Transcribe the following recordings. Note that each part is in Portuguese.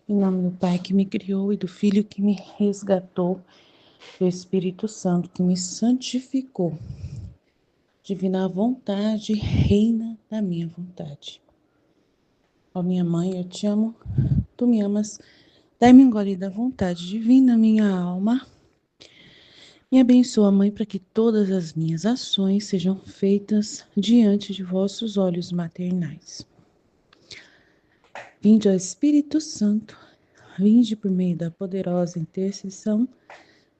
Em nome do Pai que me criou e do Filho que me resgatou, do Espírito Santo que me santificou. Divina vontade, reina da minha vontade. Ó minha mãe, eu te amo, tu me amas. Dai-me um gole da vontade divina, minha alma. Me abençoa, Mãe, para que todas as minhas ações sejam feitas diante de vossos olhos maternais. Vinde, ó Espírito Santo, vinde por meio da poderosa intercessão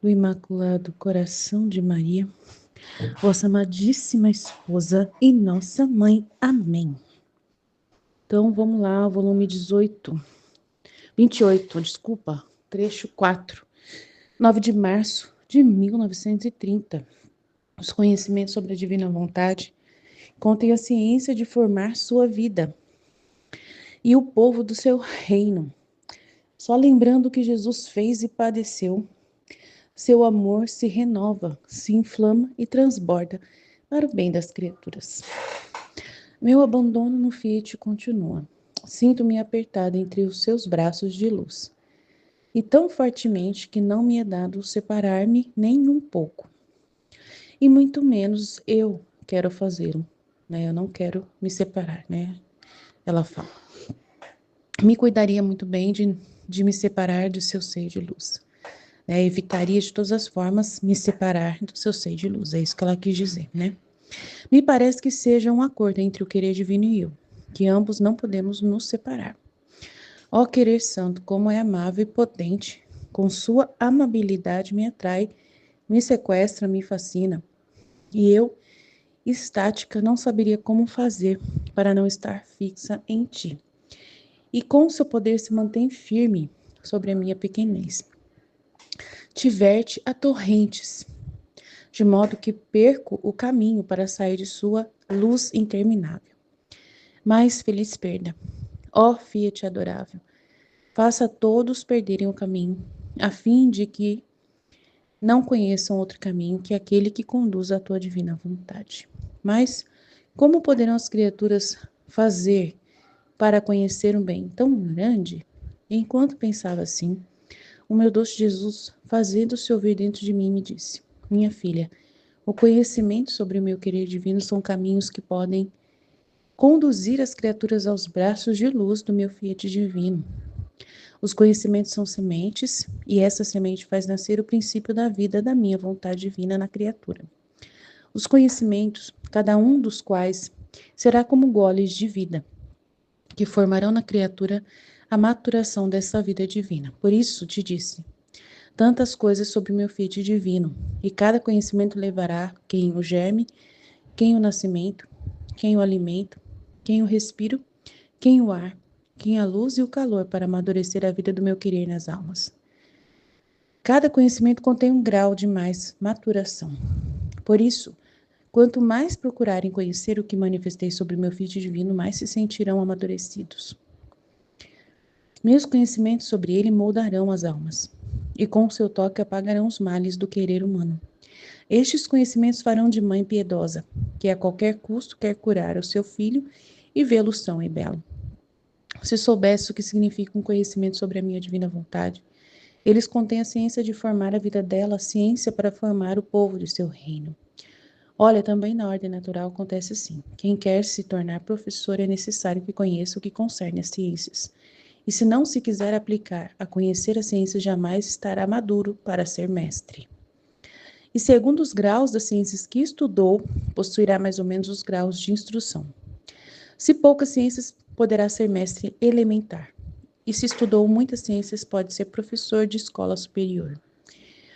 do Imaculado Coração de Maria, vossa amadíssima esposa e nossa mãe. Amém. Então, vamos lá, volume 28, trecho 4, 9 de março de 1930. Os conhecimentos sobre a divina vontade contêm a ciência de formar sua vida e o povo do seu reino. Só lembrando o que Jesus fez e padeceu, seu amor se renova, se inflama e transborda para o bem das criaturas. Meu abandono no Fiat continua. Sinto-me apertada entre os seus braços de luz, e tão fortemente que não me é dado separar-me nem um pouco. E muito menos eu quero fazê-lo, né? Eu não quero me separar, né? Ela fala. Me cuidaria muito bem de me separar do seu seio de luz. Né? Evitaria de todas as formas me separar do seu seio de luz. É isso que ela quis dizer, né? Me parece que seja um acordo entre o querer divino e eu, que ambos não podemos nos separar. Ó querer santo, como é amável e potente, com sua amabilidade me atrai, me sequestra, me fascina. E eu, estática, não saberia como fazer para não estar fixa em ti. E com seu poder se mantém firme sobre a minha pequenez. Te verte a torrentes, de modo que perco o caminho para sair de sua luz interminável. Mas feliz perda, ó Fiat adorável, faça todos perderem o caminho, a fim de que não conheçam outro caminho que aquele que conduz à tua divina vontade. Mas como poderão as criaturas fazer para conhecer um bem tão grande? Enquanto pensava assim, o meu doce Jesus, fazendo-se ouvir dentro de mim, me disse: minha filha, o conhecimento sobre o meu querer divino são caminhos que podem conduzir as criaturas aos braços de luz do meu Fiat divino. Os conhecimentos são sementes, e essa semente faz nascer o princípio da vida da minha vontade divina na criatura. Os conhecimentos, cada um dos quais será como goles de vida, que formarão na criatura a maturação dessa vida divina. Por isso te disse tantas coisas sobre o meu Fiat divino, e cada conhecimento levará quem o germe, quem o nascimento, quem o alimento, quem o respiro, quem o ar, quem a luz e o calor para amadurecer a vida do meu querer nas almas. Cada conhecimento contém um grau de mais maturação. Por isso, quanto mais procurarem conhecer o que manifestei sobre o meu Fiat divino, mais se sentirão amadurecidos. Meus conhecimentos sobre ele moldarão as almas, e com o seu toque apagarão os males do querer humano. Estes conhecimentos farão de mãe piedosa, que a qualquer custo quer curar o seu filho e vê-lo são e belo. Se soubesse o que significa um conhecimento sobre a minha divina vontade, eles contêm a ciência de formar a vida dela, a ciência para formar o povo de seu reino. Olha, também na ordem natural acontece assim. Quem quer se tornar professor é necessário que conheça o que concerne as ciências. E se não se quiser aplicar a conhecer a ciência, jamais estará maduro para ser mestre. E segundo os graus das ciências que estudou, possuirá mais ou menos os graus de instrução. Se poucas ciências, poderá ser mestre elementar. E se estudou muitas ciências, pode ser professor de escola superior.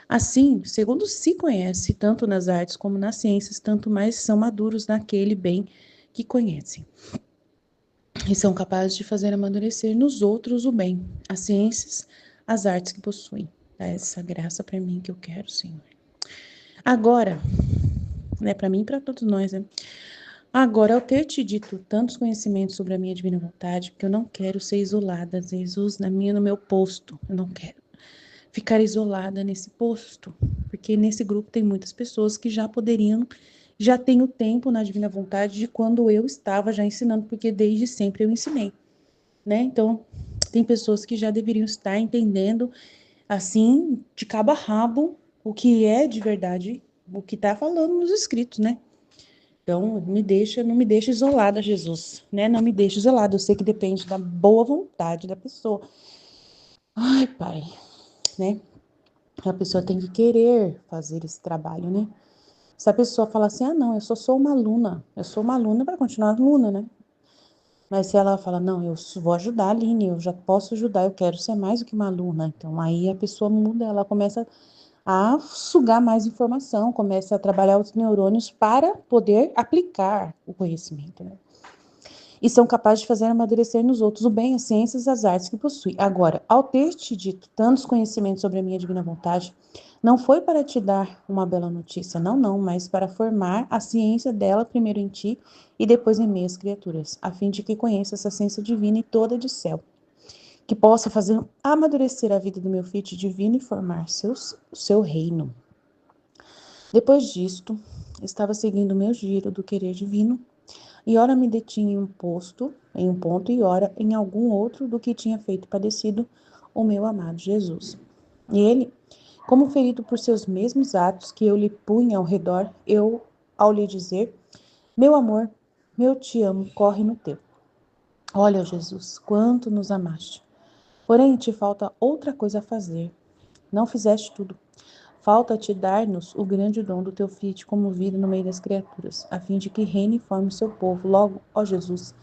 Assim, segundo se conhece, tanto nas artes como nas ciências, tanto mais são maduros naquele bem que conhecem. E são capazes de fazer amadurecer nos outros o bem, as ciências, as artes que possuem. Dá essa graça para mim que eu quero, Senhor. Agora, né, para mim e para todos nós, né? Agora, ao ter te dito tantos conhecimentos sobre a minha divina vontade, porque eu não quero ser isolada, Jesus, no meu posto, eu não quero ficar isolada nesse posto, porque nesse grupo tem muitas pessoas que já têm o tempo na divina vontade de quando eu estava já ensinando, porque desde sempre eu ensinei, né? Então, Tem pessoas que já deveriam estar entendendo, assim, de cabo a rabo, o que é de verdade, o que está falando nos escritos, né? Então, não me deixa isolada, Jesus, né? Não me deixa isolada. Eu sei que depende da boa vontade da pessoa. Ai, Pai, né? A pessoa tem que querer fazer esse trabalho, né? Se a pessoa fala assim, ah, não, eu só sou uma aluna, vai continuar aluna, né? Mas se ela fala, não, eu vou ajudar a Aline, eu já posso ajudar, eu quero ser mais do que uma aluna. Então, aí a pessoa muda, ela começa a sugar mais informação, começa a trabalhar os neurônios para poder aplicar o conhecimento, né? E são capazes de fazer amadurecer nos outros o bem, as ciências e as artes que possui. Agora, ao ter te dito tantos conhecimentos sobre a minha divina vontade, não foi para te dar uma bela notícia, não, mas para formar a ciência dela primeiro em ti e depois em meias criaturas, a fim de que conheça essa ciência divina e toda de céu, que possa fazer amadurecer a vida do meu filho divino e formar seu reino. Depois disto, estava seguindo o meu giro do querer divino, e ora me detinha em um ponto, e ora em algum outro do que tinha feito padecido o meu amado Jesus. E ele, como ferido por seus mesmos atos que eu lhe punha ao redor, eu, ao lhe dizer, meu amor, meu te amo, corre no teu. Olha, Jesus, quanto nos amaste. Porém, te falta outra coisa a fazer. Não fizeste tudo. Falta-te dar-nos o grande dom do teu Filho comovido no meio das criaturas, a fim de que reine e forme o seu povo. Logo, ó Jesus,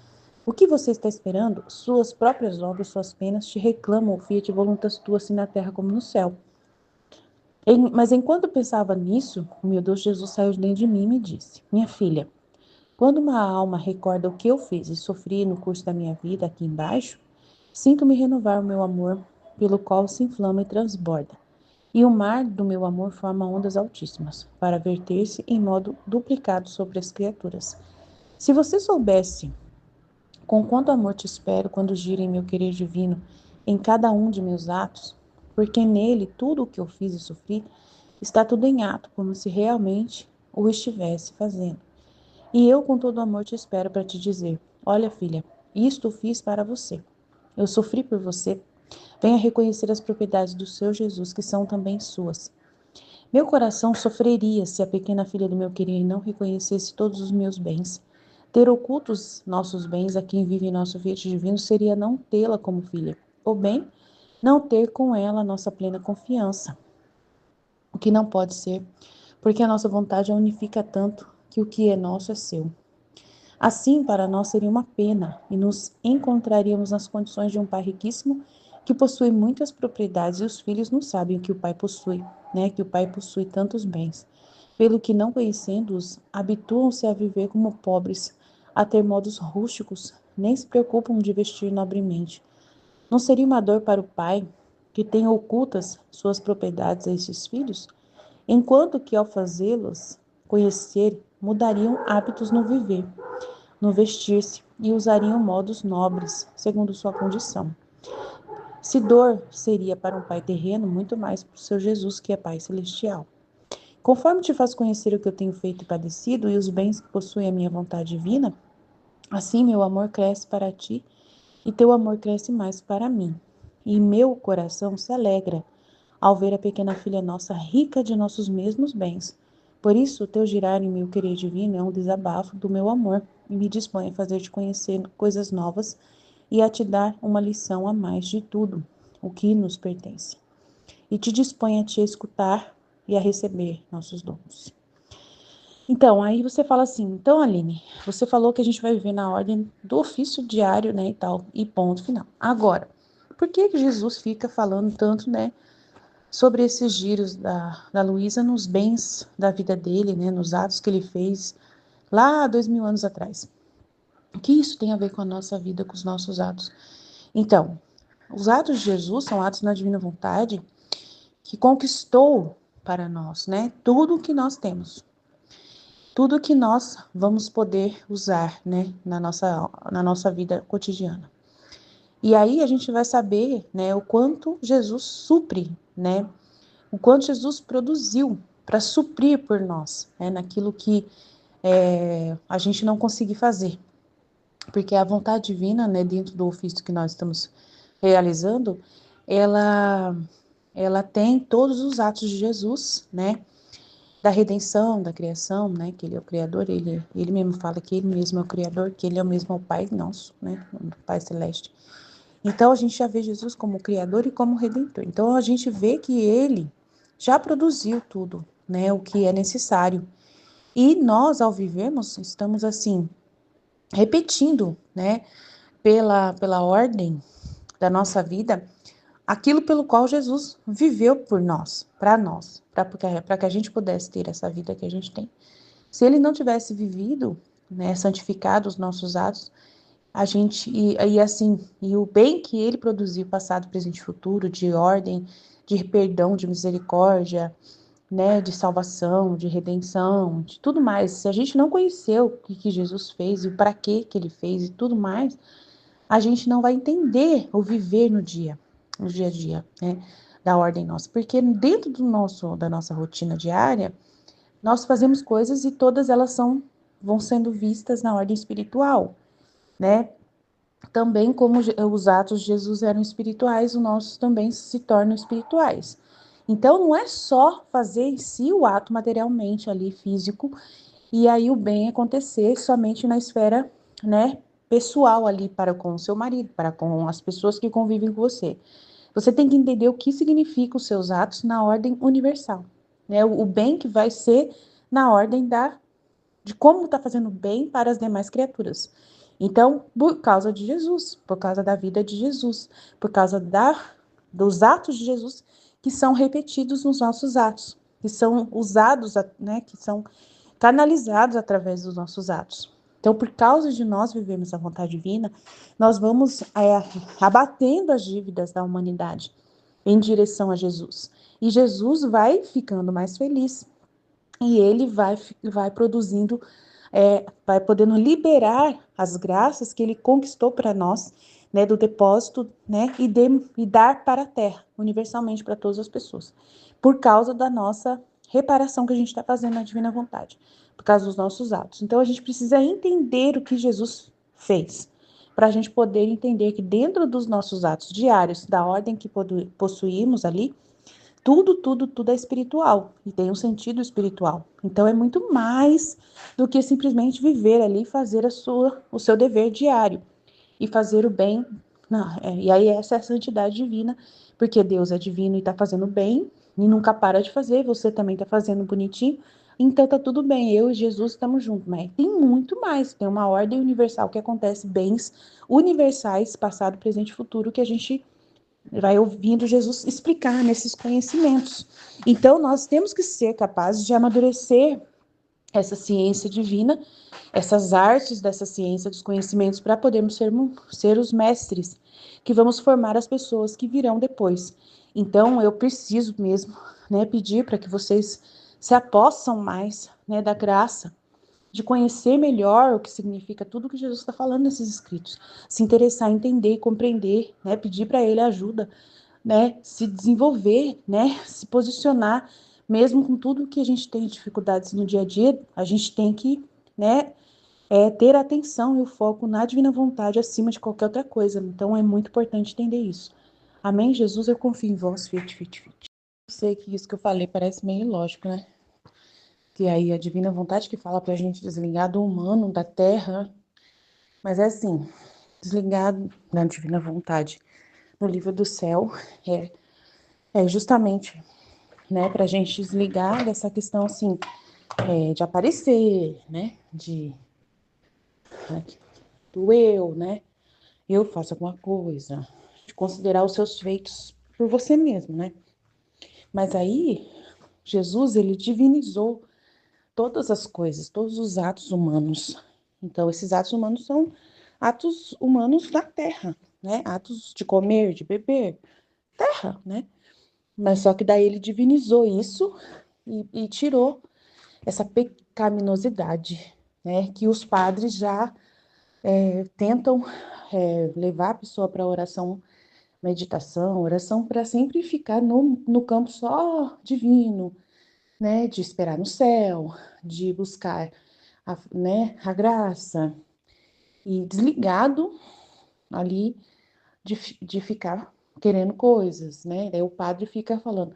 o que você está esperando? Suas próprias obras, suas penas te reclamam, o Fiat voluntas tua, assim na terra como no céu. Mas enquanto pensava nisso, o meu Deus Jesus saiu de dentro de mim e me disse, minha filha, quando uma alma recorda o que eu fiz e sofri no curso da minha vida aqui embaixo, sinto-me renovar o meu amor, pelo qual se inflama e transborda. E o mar do meu amor forma ondas altíssimas, para verter-se em modo duplicado sobre as criaturas. Se você soubesse com quanto amor te espero quando gira em meu querer divino em cada um de meus atos, porque nele tudo o que eu fiz e sofri está tudo em ato, como se realmente o estivesse fazendo. E eu com todo amor te espero para te dizer, olha filha, isto fiz para você. Eu sofri por você. Venha reconhecer as propriedades do seu Jesus, que são também suas. Meu coração sofreria se a pequena filha do meu querer não reconhecesse todos os meus bens. Ter ocultos nossos bens a quem vive em nosso Fiat divino seria não tê-la como filha, ou bem, não ter com ela a nossa plena confiança, o que não pode ser, porque a nossa vontade a unifica tanto que o que é nosso é seu. Assim, para nós seria uma pena e nos encontraríamos nas condições de um pai riquíssimo que possui muitas propriedades e os filhos não sabem o que o pai possui, né? Que o pai possui tantos bens. Pelo que, não conhecendo-os, habituam-se a viver como pobres, a ter modos rústicos, nem se preocupam de vestir nobremente. Não seria uma dor para o pai, que tem ocultas suas propriedades a esses filhos? Enquanto que, ao fazê-los conhecer, mudariam hábitos no viver, no vestir-se, e usariam modos nobres, segundo sua condição. Se dor seria para um pai terreno, muito mais para o seu Jesus, que é Pai celestial. Conforme te faz conhecer o que eu tenho feito e padecido, e os bens que possui a minha vontade divina, assim meu amor cresce para ti, e teu amor cresce mais para mim. E meu coração se alegra ao ver a pequena filha nossa rica de nossos mesmos bens. Por isso, o teu girar em meu querer divino é um desabafo do meu amor, e me dispõe a fazer-te conhecer coisas novas e a te dar uma lição a mais de tudo o que nos pertence. E te dispõe a te escutar e a receber nossos dons. Então, aí você fala assim, então, Aline, você falou que a gente vai viver na ordem do ofício diário, né, e tal, e ponto final. Agora, por que Jesus fica falando tanto, né, sobre esses giros da Luísa nos bens da vida dele, né, nos atos que ele fez lá 2000 anos atrás? O que isso tem a ver com a nossa vida, com os nossos atos? Então, os atos de Jesus são atos na divina vontade que conquistou para nós, né, tudo que nós temos. Tudo que nós vamos poder usar, né, na nossa vida cotidiana. E aí a gente vai saber, né, o quanto Jesus supre, né, o quanto Jesus produziu para suprir por nós, né, naquilo que a gente não conseguir fazer. Porque a vontade divina, né, dentro do ofício que nós estamos realizando, ela, ela tem todos os atos de Jesus, né? Da redenção, da criação, né? Que ele é o Criador, ele mesmo fala que ele mesmo é o Criador, que ele é o mesmo Pai nosso, né? O Pai Celeste. Então, a gente já vê Jesus como Criador e como Redentor. Então, a gente vê que ele já produziu tudo, né? O que é necessário. E nós, ao vivermos, estamos, assim, repetindo, né? Pela ordem da nossa vida, aquilo pelo qual Jesus viveu por nós, para que a gente pudesse ter essa vida que a gente tem. Se ele não tivesse vivido, né, santificado os nossos atos, a gente e o bem que ele produziu, passado, presente e futuro, de ordem, de perdão, de misericórdia, né, de salvação, de redenção, de tudo mais. Se a gente não conheceu o que Jesus fez e para que ele fez e tudo mais, a gente não vai entender o viver no dia a dia, né, da ordem nossa. Porque dentro da nossa rotina diária, nós fazemos coisas e todas elas vão sendo vistas na ordem espiritual, né? Também como os atos de Jesus eram espirituais, os nossos também se tornam espirituais. Então, não é só fazer em si o ato materialmente ali, físico, e aí o bem acontecer somente na esfera, né, pessoal ali, para com o seu marido, para com as pessoas que convivem com você. Você tem que entender o que significa os seus atos na ordem universal, né? O bem que vai ser na ordem de como está fazendo bem para as demais criaturas. Então, por causa de Jesus, por causa da vida de Jesus, por causa dos atos de Jesus que são repetidos nos nossos atos, que são usados, né, que são canalizados através dos nossos atos. Então, por causa de nós vivermos a vontade divina, nós vamos abatendo as dívidas da humanidade em direção a Jesus. E Jesus vai ficando mais feliz. E ele vai produzindo, vai podendo liberar as graças que ele conquistou para nós, né, do depósito, né, e dar para a terra, universalmente para todas as pessoas, por causa da nossa reparação que a gente está fazendo na divina vontade, por causa dos nossos atos. Então, a gente precisa entender o que Jesus fez, para a gente poder entender que dentro dos nossos atos diários, da ordem que possuímos ali, tudo é espiritual e tem um sentido espiritual. Então é muito mais do que simplesmente viver ali e fazer o seu dever diário e fazer o bem. Não, e aí essa é a santidade divina, porque Deus é divino e está fazendo bem e nunca para de fazer, você também está fazendo bonitinho, então tá tudo bem, eu e Jesus estamos juntos, mas tem muito mais, tem uma ordem universal que acontece, bens universais, passado, presente e futuro, que a gente vai ouvindo Jesus explicar nesses conhecimentos. Então, nós temos que ser capazes de amadurecer essa ciência divina, essas artes dessa ciência dos conhecimentos, para podermos ser os mestres que vamos formar as pessoas que virão depois. Então, eu preciso mesmo, né, pedir para que vocês se apossam mais, né, da graça, de conhecer melhor o que significa tudo o que Jesus está falando nesses escritos, se interessar, entender e compreender, né, pedir para ele ajuda, né, se desenvolver, né, se posicionar, mesmo com tudo que a gente tem dificuldades no dia a dia, a gente tem que, né, ter a atenção e o foco na divina vontade acima de qualquer outra coisa. Então é muito importante entender isso. Amém? Jesus, eu confio em vós, fit, fit, fit. Eu sei que isso que eu falei parece meio ilógico, né? Que aí a divina vontade que fala pra gente desligar do humano, da terra, mas é assim, desligar da divina vontade no livro do céu é, é justamente, né, pra gente desligar dessa questão, assim, de aparecer, né, né, do eu, né, eu faço alguma coisa, de considerar os seus feitos por você mesmo, né, mas aí, Jesus, ele divinizou todas as coisas, todos os atos humanos. Então, esses atos humanos são atos humanos da terra, né? Atos de comer, de beber, terra, né? Mas só que daí ele divinizou isso e tirou essa pecaminosidade, né? Que os padres já tentam levar a pessoa para oração, meditação, oração para sempre ficar no campo só divino, né? De esperar no céu, de buscar né, a graça, e desligado ali de ficar querendo coisas, né? Daí o padre fica falando,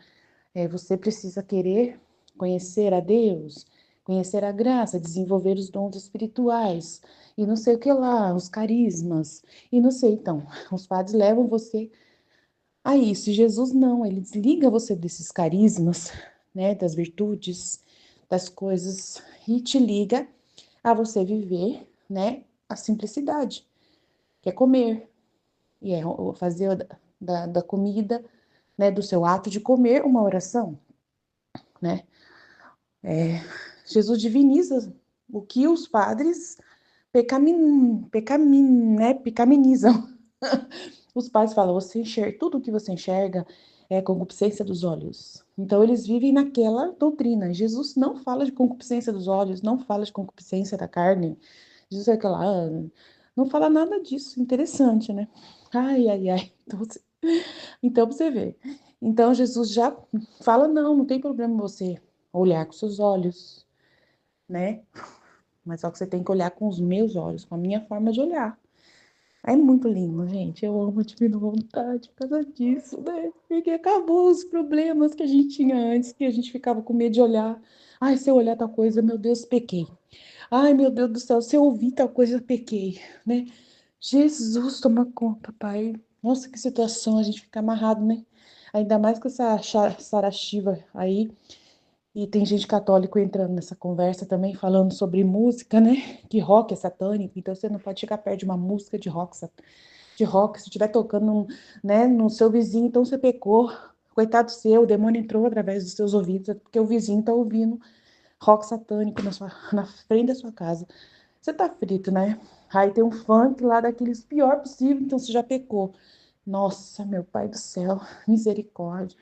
você precisa querer conhecer a Deus, conhecer a graça, desenvolver os dons espirituais, e não sei o que lá, os carismas, e não sei. Então, os padres levam você a isso. E Jesus não, ele desliga você desses carismas, né, das virtudes, das coisas, e te liga a você viver, né, a simplicidade, que é comer, e é fazer da comida, né, do seu ato de comer uma oração, né? Jesus diviniza o que os padres pecaminizam. Os pais falam, você enxerga, tudo que você enxerga é concupiscência dos olhos. Então eles vivem naquela doutrina. Jesus não fala de concupiscência dos olhos, não fala de concupiscência da carne. Jesus é aquela, não fala nada disso. Interessante, né? Ai, ai, ai. Então você vê. Então Jesus já fala, não tem problema você olhar com seus olhos, né? Mas só que você tem que olhar com os meus olhos, com a minha forma de olhar. É muito lindo, gente. Eu amo a Divina Vontade por causa disso, né? Porque acabou os problemas que a gente tinha antes, que a gente ficava com medo de olhar. Ai, se eu olhar tal coisa, meu Deus, pequei. Ai, meu Deus do céu, se eu ouvir tal coisa, pequei, né? Jesus, toma conta, Pai. Nossa, que situação a gente fica amarrado, né? Ainda mais com essa Sarashiva aí. E tem gente católica entrando nessa conversa também, falando sobre música, né? Que rock é satânico, então você não pode chegar perto de uma música de rock, se estiver tocando, né, no seu vizinho, então você pecou. Coitado seu, o demônio entrou através dos seus ouvidos, porque o vizinho está ouvindo rock satânico na frente da sua casa. Você tá frito, né? Aí tem um funk lá daqueles pior possível, então você já pecou. Nossa, meu pai do céu, misericórdia.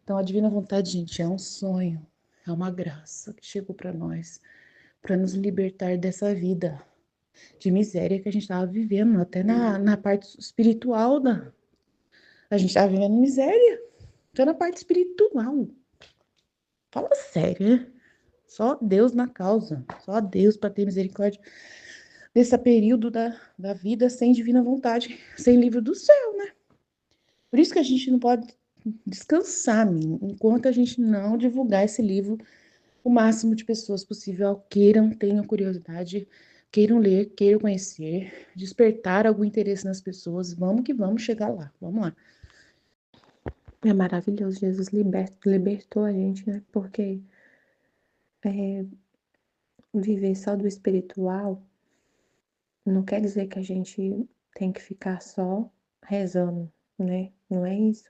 Então, a divina vontade, gente, é um sonho, é uma graça que chegou para nós, para nos libertar dessa vida de miséria que a gente estava vivendo, até na parte espiritual a gente estava vivendo miséria, até na parte espiritual. Fala sério, né? Só Deus na causa, só Deus para ter misericórdia desse período da vida sem divina vontade, sem livro do céu, né? Por isso que a gente não pode descansar, enquanto a gente não divulgar esse livro, o máximo de pessoas possível queiram, tenham curiosidade, queiram ler, queiram conhecer, despertar algum interesse nas pessoas. Vamos que vamos chegar lá. Vamos lá. É maravilhoso, Jesus libertou a gente, né? Porque viver só do espiritual não quer dizer que a gente tem que ficar só rezando, né? Não é isso.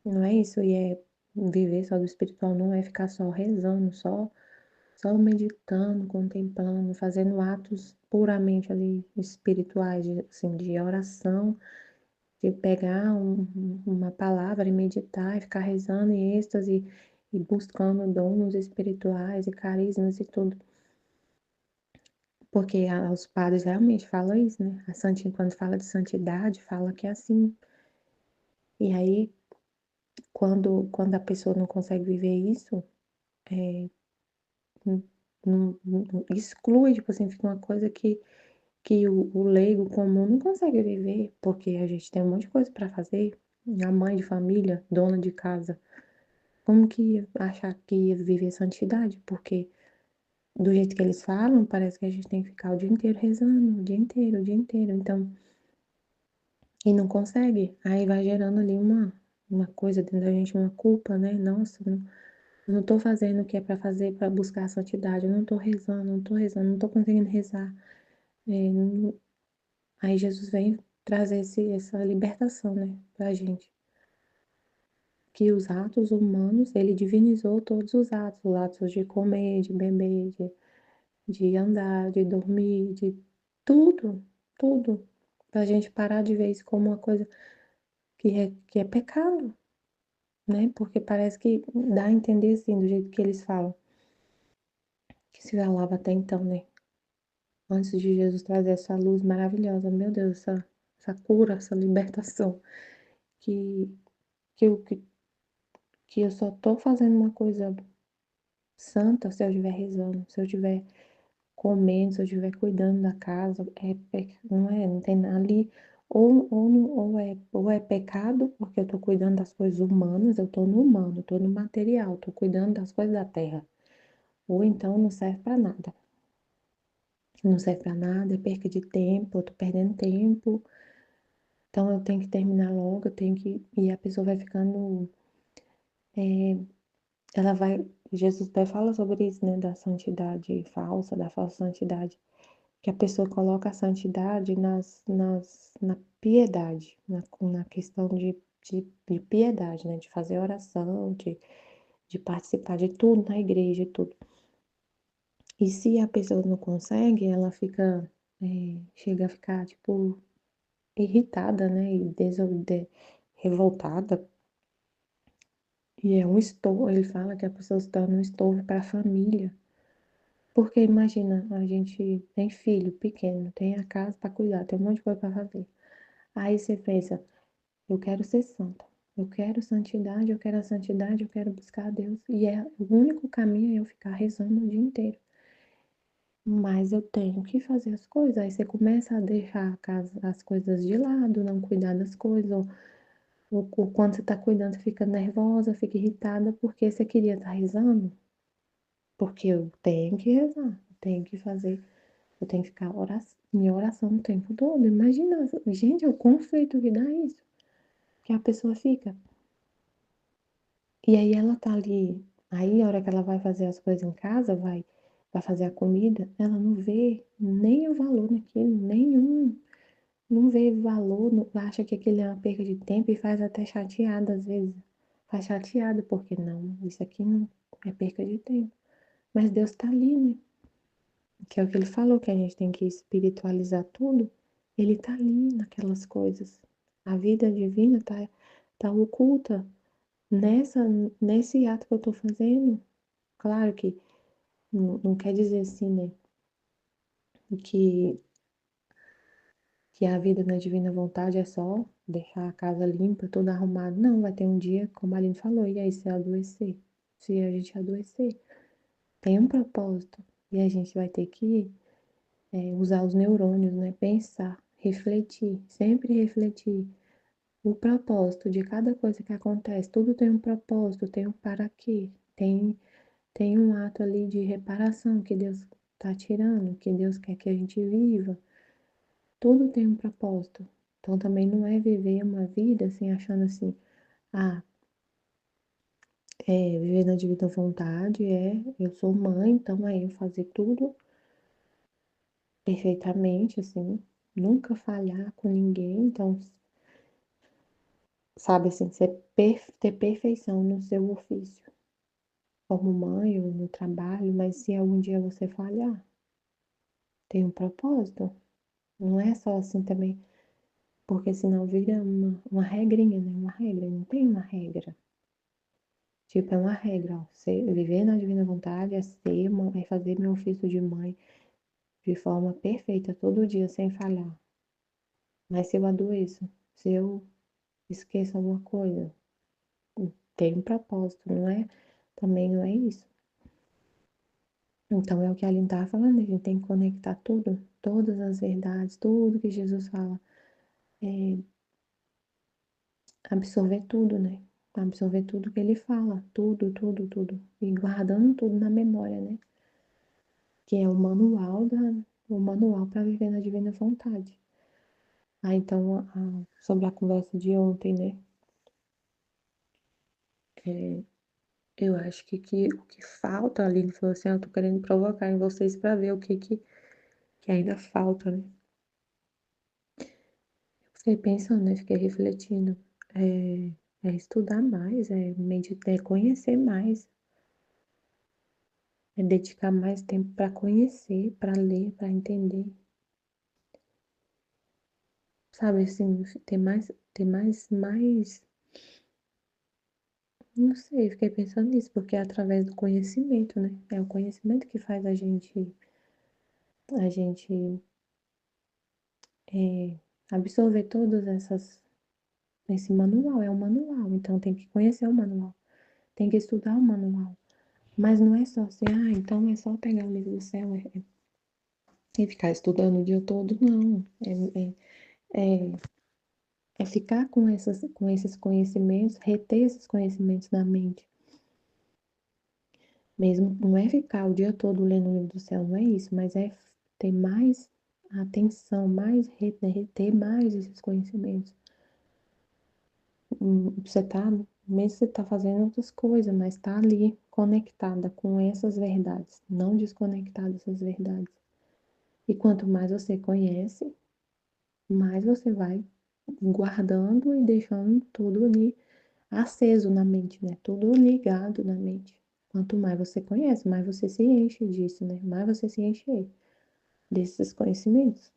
Não é isso. E viver só do espiritual não é ficar só rezando, só meditando, contemplando, fazendo atos puramente ali espirituais, assim, de oração, de pegar uma palavra e meditar e ficar rezando em êxtase e buscando dons espirituais e carismas e tudo. Porque os padres realmente falam isso, né? Quando fala de santidade, fala que é assim. E aí, quando a pessoa não consegue viver isso, não- exclui, tipo assim, fica uma coisa que o leigo comum não consegue viver, porque a gente tem um monte de coisa para fazer. A mãe de família, dona de casa, como que ia achar que ia viver santidade? Porque do jeito que eles falam, parece que a gente tem que ficar o dia inteiro rezando, o dia inteiro, o dia inteiro. Então, e não consegue. Aí vai gerando ali uma coisa dentro da gente, uma culpa, né? Nossa, eu não tô fazendo o que é para fazer para buscar a santidade, eu não tô rezando, não tô rezando, não tô conseguindo rezar. Aí Jesus vem trazer essa libertação, né, pra gente. Que os atos humanos, ele divinizou todos os atos de comer, de beber, de andar, de dormir, de tudo, tudo. Pra gente parar de ver isso como uma coisa que é pecado, né? Porque parece que dá a entender assim, do jeito que eles falam, que se falava até então, né? Antes de Jesus trazer essa luz maravilhosa, meu Deus, essa cura, essa libertação, que, que eu só tô fazendo uma coisa santa se eu estiver rezando, se eu estiver comendo, se eu estiver cuidando da casa, não tem nada ali. ou é pecado, porque eu estou cuidando das coisas humanas, eu estou no humano, estou no material, estou cuidando das coisas da terra. Ou então não serve para nada. Não serve para nada, é perca de tempo, eu estou perdendo tempo. Então eu tenho que terminar logo, eu tenho que. E a pessoa vai ficando. Ela vai. Jesus até fala sobre isso, né? Da santidade falsa, da falsa santidade. Que a pessoa coloca a santidade na piedade, na questão de piedade, né? De fazer oração, de participar de tudo na igreja e tudo. E se a pessoa não consegue, ela fica, chega a ficar, tipo, irritada, né? E revoltada. E é um estorvo, ele fala que a pessoa se torna um estorvo para a família. Porque imagina, a gente tem filho pequeno, tem a casa para cuidar, tem um monte de coisa para fazer. Aí você pensa, eu quero ser santa, eu quero santidade, eu quero a santidade, eu quero buscar a Deus. E o único caminho é eu ficar rezando o dia inteiro. Mas eu tenho que fazer as coisas. Aí você começa a deixar as coisas de lado, não cuidar das coisas. Ou quando você está cuidando, você fica nervosa, fica irritada, porque você queria estar rezando. Porque eu tenho que rezar, eu tenho que fazer, eu tenho que ficar em oração o tempo todo. Imagina, gente, é o conflito que dá isso. Que a pessoa fica. E aí ela tá ali, aí a hora que ela vai fazer as coisas em casa, vai fazer a comida, ela não vê nem o valor naquilo, nenhum. Não vê valor, acha que aquilo é uma perca de tempo e faz até chateada às vezes. Faz chateada, porque não, isso aqui não é perca de tempo. Mas Deus tá ali, né? Que é o que ele falou, que a gente tem que espiritualizar tudo. Ele tá ali naquelas coisas. A vida divina tá oculta nessa, nesse ato que eu tô fazendo. Claro que não quer dizer assim, né? Que, que a vida na divina vontade é só deixar a casa limpa, tudo arrumado. Não, vai ter um dia, como a Aline falou, e aí se adoecer? Se a gente adoecer, tem um propósito. E a gente vai ter que usar os neurônios, né? Pensar, refletir, sempre refletir o propósito de cada coisa que acontece. Tudo tem um propósito, tem um para quê, tem um ato ali de reparação que Deus está tirando, que Deus quer que a gente viva. Tudo tem um propósito. Então também não é viver uma vida assim, achando assim, ah, viver na divina vontade eu sou mãe, então aí eu fazer tudo perfeitamente, assim, nunca falhar com ninguém, então sabe assim, ter perfeição no seu ofício, como mãe ou no trabalho, mas se algum dia você falhar, tem um propósito. Não é só assim também, porque senão vira uma regrinha, né? Uma regra, não tem uma regra. Tipo, é uma regra, ó. Viver na divina vontade é fazer meu ofício de mãe de forma perfeita, todo dia, sem falhar. Mas se eu adoeço, se eu esqueço alguma coisa, tem um propósito, não é? Também não é isso. Então é o que a Aline estava falando, a gente tem que conectar tudo, todas as verdades, tudo que Jesus fala, absorver tudo, né? Absorver tudo que ele fala, tudo, tudo, tudo. E guardando tudo na memória, né? Que é o manual para viver na divina vontade. Ah, então, sobre a conversa de ontem, né? É, eu acho que o que falta, a Aline falou assim, eu tô querendo provocar em vocês para ver o que ainda falta, né? Fiquei pensando, né? Fiquei refletindo. É estudar mais, é meditar, é conhecer mais, é dedicar mais tempo para conhecer, para ler, para entender. Sabe assim, não sei, fiquei pensando nisso, porque é através do conhecimento, né? É o conhecimento que faz a gente absorver esse manual, é um manual, então tem que conhecer o manual, tem que estudar o manual. Mas não é só assim, então é só pegar o livro do céu e ficar estudando o dia todo, não. é ficar com esses conhecimentos, reter esses conhecimentos na mente. Mesmo, não é ficar o dia todo lendo o livro do céu, não é isso, mas é ter mais atenção, mais reter mais esses conhecimentos. Você tá, mesmo você tá fazendo outras coisas, mas tá ali conectada com essas verdades, não desconectada dessas verdades. E quanto mais você conhece, mais você vai guardando e deixando tudo ali aceso na mente, né? Tudo ligado na mente. Quanto mais você conhece, mais você se enche disso, né? Mais você se enche desses conhecimentos.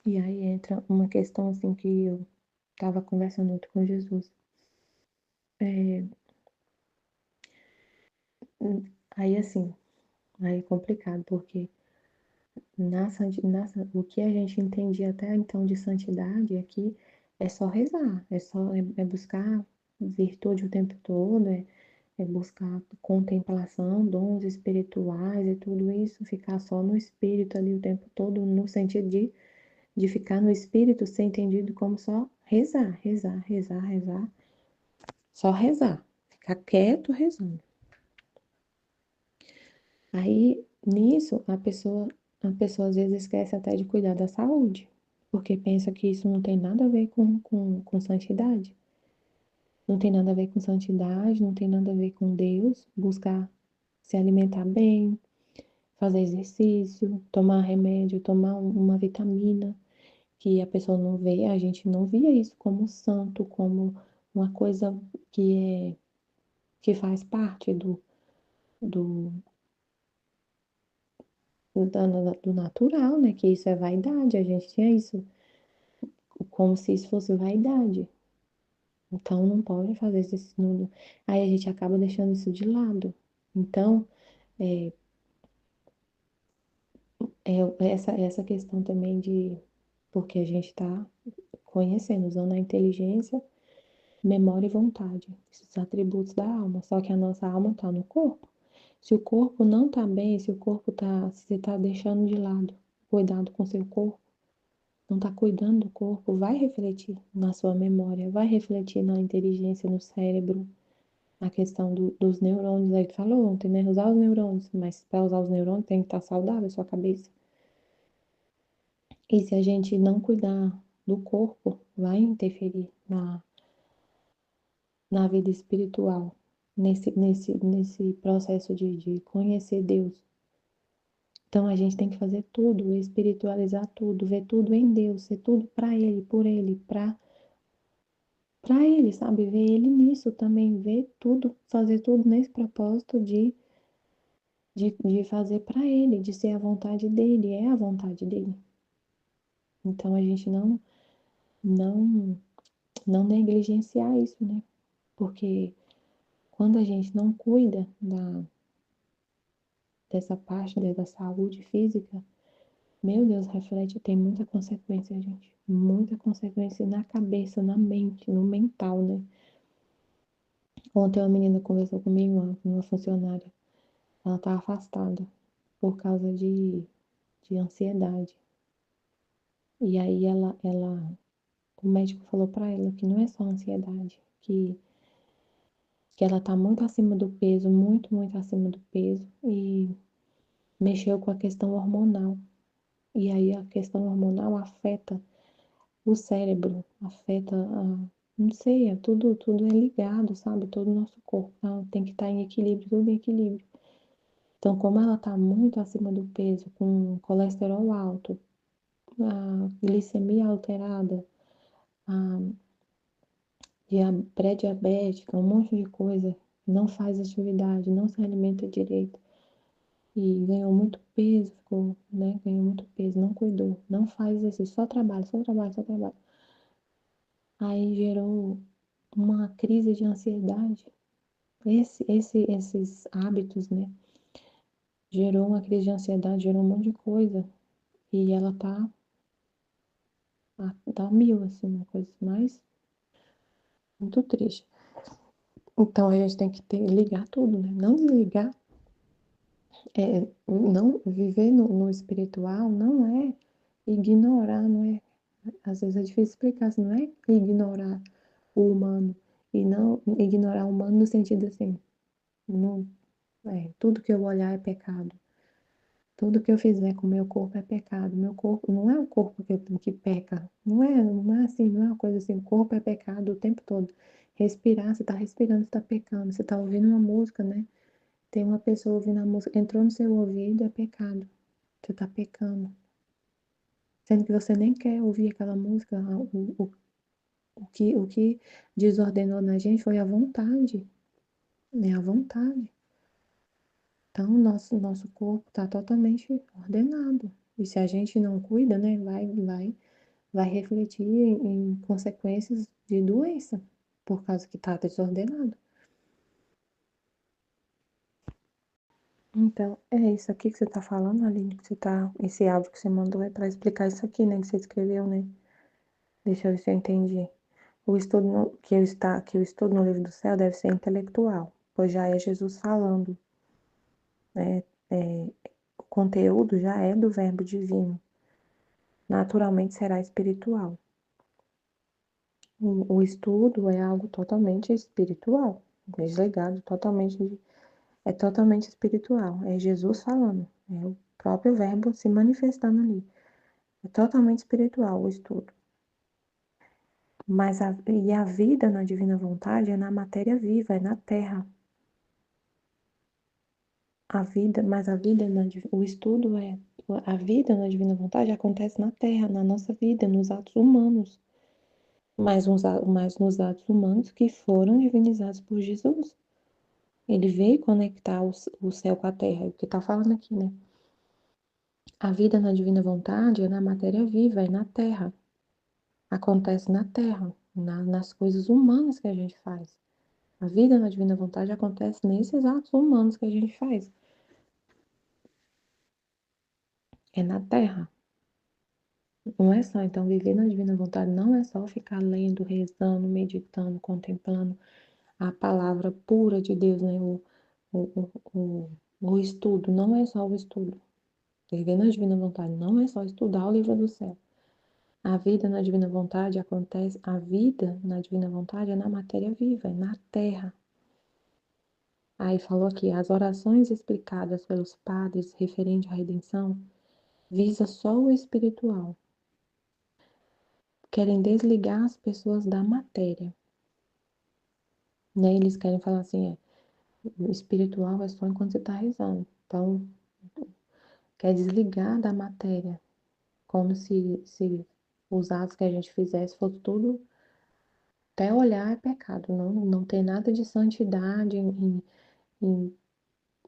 E aí entra uma questão assim que eu estava conversando muito com Jesus. É, aí assim, aí é complicado, porque o que a gente entendia até então de santidade aqui é só rezar, é buscar virtude o tempo todo, é buscar contemplação, dons espirituais e tudo isso, ficar só no espírito ali o tempo todo, no sentido de ficar no espírito ser entendido como só rezar, rezar, rezar, rezar, só rezar, ficar quieto rezando. Aí, nisso, a pessoa às vezes esquece até de cuidar da saúde, porque pensa que isso não tem nada a ver com santidade. Não tem nada a ver com santidade, não tem nada a ver com Deus, buscar se alimentar bem, fazer exercício, tomar remédio, tomar uma vitamina, que a pessoa não vê, a gente não via isso como santo, como uma coisa que que faz parte do, do natural, né? Que isso é vaidade, a gente tinha isso como se isso fosse vaidade. Então não pode fazer isso. Aí a gente acaba deixando isso de lado. Então, é, essa questão também de porque a gente está conhecendo, usando a inteligência, memória e vontade, esses atributos da alma. Só que a nossa alma está no corpo. Se o corpo não está bem, se o corpo tá, se você está deixando de lado, cuidado com seu corpo, não está cuidando do corpo, vai refletir na sua memória, vai refletir na inteligência, no cérebro, na questão dos neurônios. Aí tu falou ontem, né? Usar os neurônios, mas para usar os neurônios tem que estar saudável a sua cabeça. E se a gente não cuidar do corpo, vai interferir na vida espiritual, nesse processo de conhecer Deus. Então a gente tem que fazer tudo, espiritualizar tudo, ver tudo em Deus, ser tudo para Ele, por Ele, para Ele, sabe? Ver Ele nisso também, ver tudo, fazer tudo nesse propósito de fazer para Ele, de ser a vontade dEle, é a vontade dEle. Então a gente não, não negligenciar isso, né? Porque quando a gente não cuida dessa parte da saúde física, meu Deus, reflete, tem muita consequência, gente. Muita consequência na cabeça, na mente, no mental, né? Ontem uma menina conversou comigo, uma funcionária. Ela tá afastada por causa de ansiedade. E aí o médico falou pra ela que não é só ansiedade, que ela tá muito acima do peso, muito, muito acima do peso, e mexeu com a questão hormonal. E aí a questão hormonal afeta o cérebro, afeta não sei, tudo é ligado, sabe? Todo o nosso corpo tem que estar em equilíbrio, tudo em equilíbrio. Então, como ela está muito acima do peso, com colesterol alto, a glicemia alterada, a pré-diabética, um monte de coisa, não faz atividade, não se alimenta direito e ganhou muito peso, ficou, né? Ganhou muito peso, não cuidou, não faz exercício, só trabalha, só trabalha, só trabalha. Aí gerou uma crise de ansiedade. Esses hábitos, né? Gerou uma crise de ansiedade, gerou um monte de coisa. E ela tá mil, assim, uma coisa mais muito triste. Então a gente tem que ligar tudo, né? Não desligar, não viver no espiritual não é ignorar, não é. às vezes é difícil explicar, assim, não é ignorar o humano, e não ignorar o humano no sentido assim, não, tudo que eu olhar é pecado. Tudo que eu fizer com o meu corpo é pecado. Meu corpo não é o corpo que peca. Não é assim, não é uma coisa assim. O corpo é pecado o tempo todo. Respirar, você está respirando, você está pecando. Você está ouvindo uma música, né? Tem uma pessoa ouvindo a música, entrou no seu ouvido, é pecado. Você está pecando. Sendo que você nem quer ouvir aquela música. O que desordenou na gente foi a vontade. É a vontade. Então, nosso corpo está totalmente ordenado. E se a gente não cuida, né, vai refletir em consequências de doença, por causa que está desordenado. Então, é isso aqui que você está falando, Aline, esse áudio que você mandou é para explicar isso aqui, né, que você escreveu, né? Deixa eu ver se eu entendi. Que o estudo no livro do céu deve ser intelectual, pois já é Jesus falando, né? O conteúdo já é do verbo divino. Naturalmente será espiritual. O estudo é algo totalmente espiritual, desligado é totalmente espiritual. É Jesus falando, é o próprio verbo se manifestando ali. É totalmente espiritual o estudo. E a vida na divina vontade é na matéria viva, é na terra. O estudo a vida na divina vontade acontece na terra, na nossa vida, nos atos humanos. Mas nos atos humanos que foram divinizados por Jesus. Ele veio conectar o céu com a terra, é o que está falando aqui, né? A vida na divina vontade é na matéria viva, é na terra. Acontece na terra, nas coisas humanas que a gente faz. A vida na divina vontade acontece nesses atos humanos que a gente faz. É na terra. Não é só, então, viver na divina vontade não é só ficar lendo, rezando, meditando, contemplando a palavra pura de Deus, né? O, o, o estudo, não é só o estudo. Viver na divina vontade não é só estudar o livro do céu. A vida na divina vontade é na matéria viva, é na terra. Aí falou aqui, as orações explicadas pelos padres referente à redenção visa só o espiritual. Querem desligar as pessoas da matéria. Né? Eles querem falar assim, o espiritual é só enquanto você está rezando. Então, quer desligar da matéria, como se os atos que a gente fizesse fosse tudo, até olhar é pecado, não tem nada de santidade em-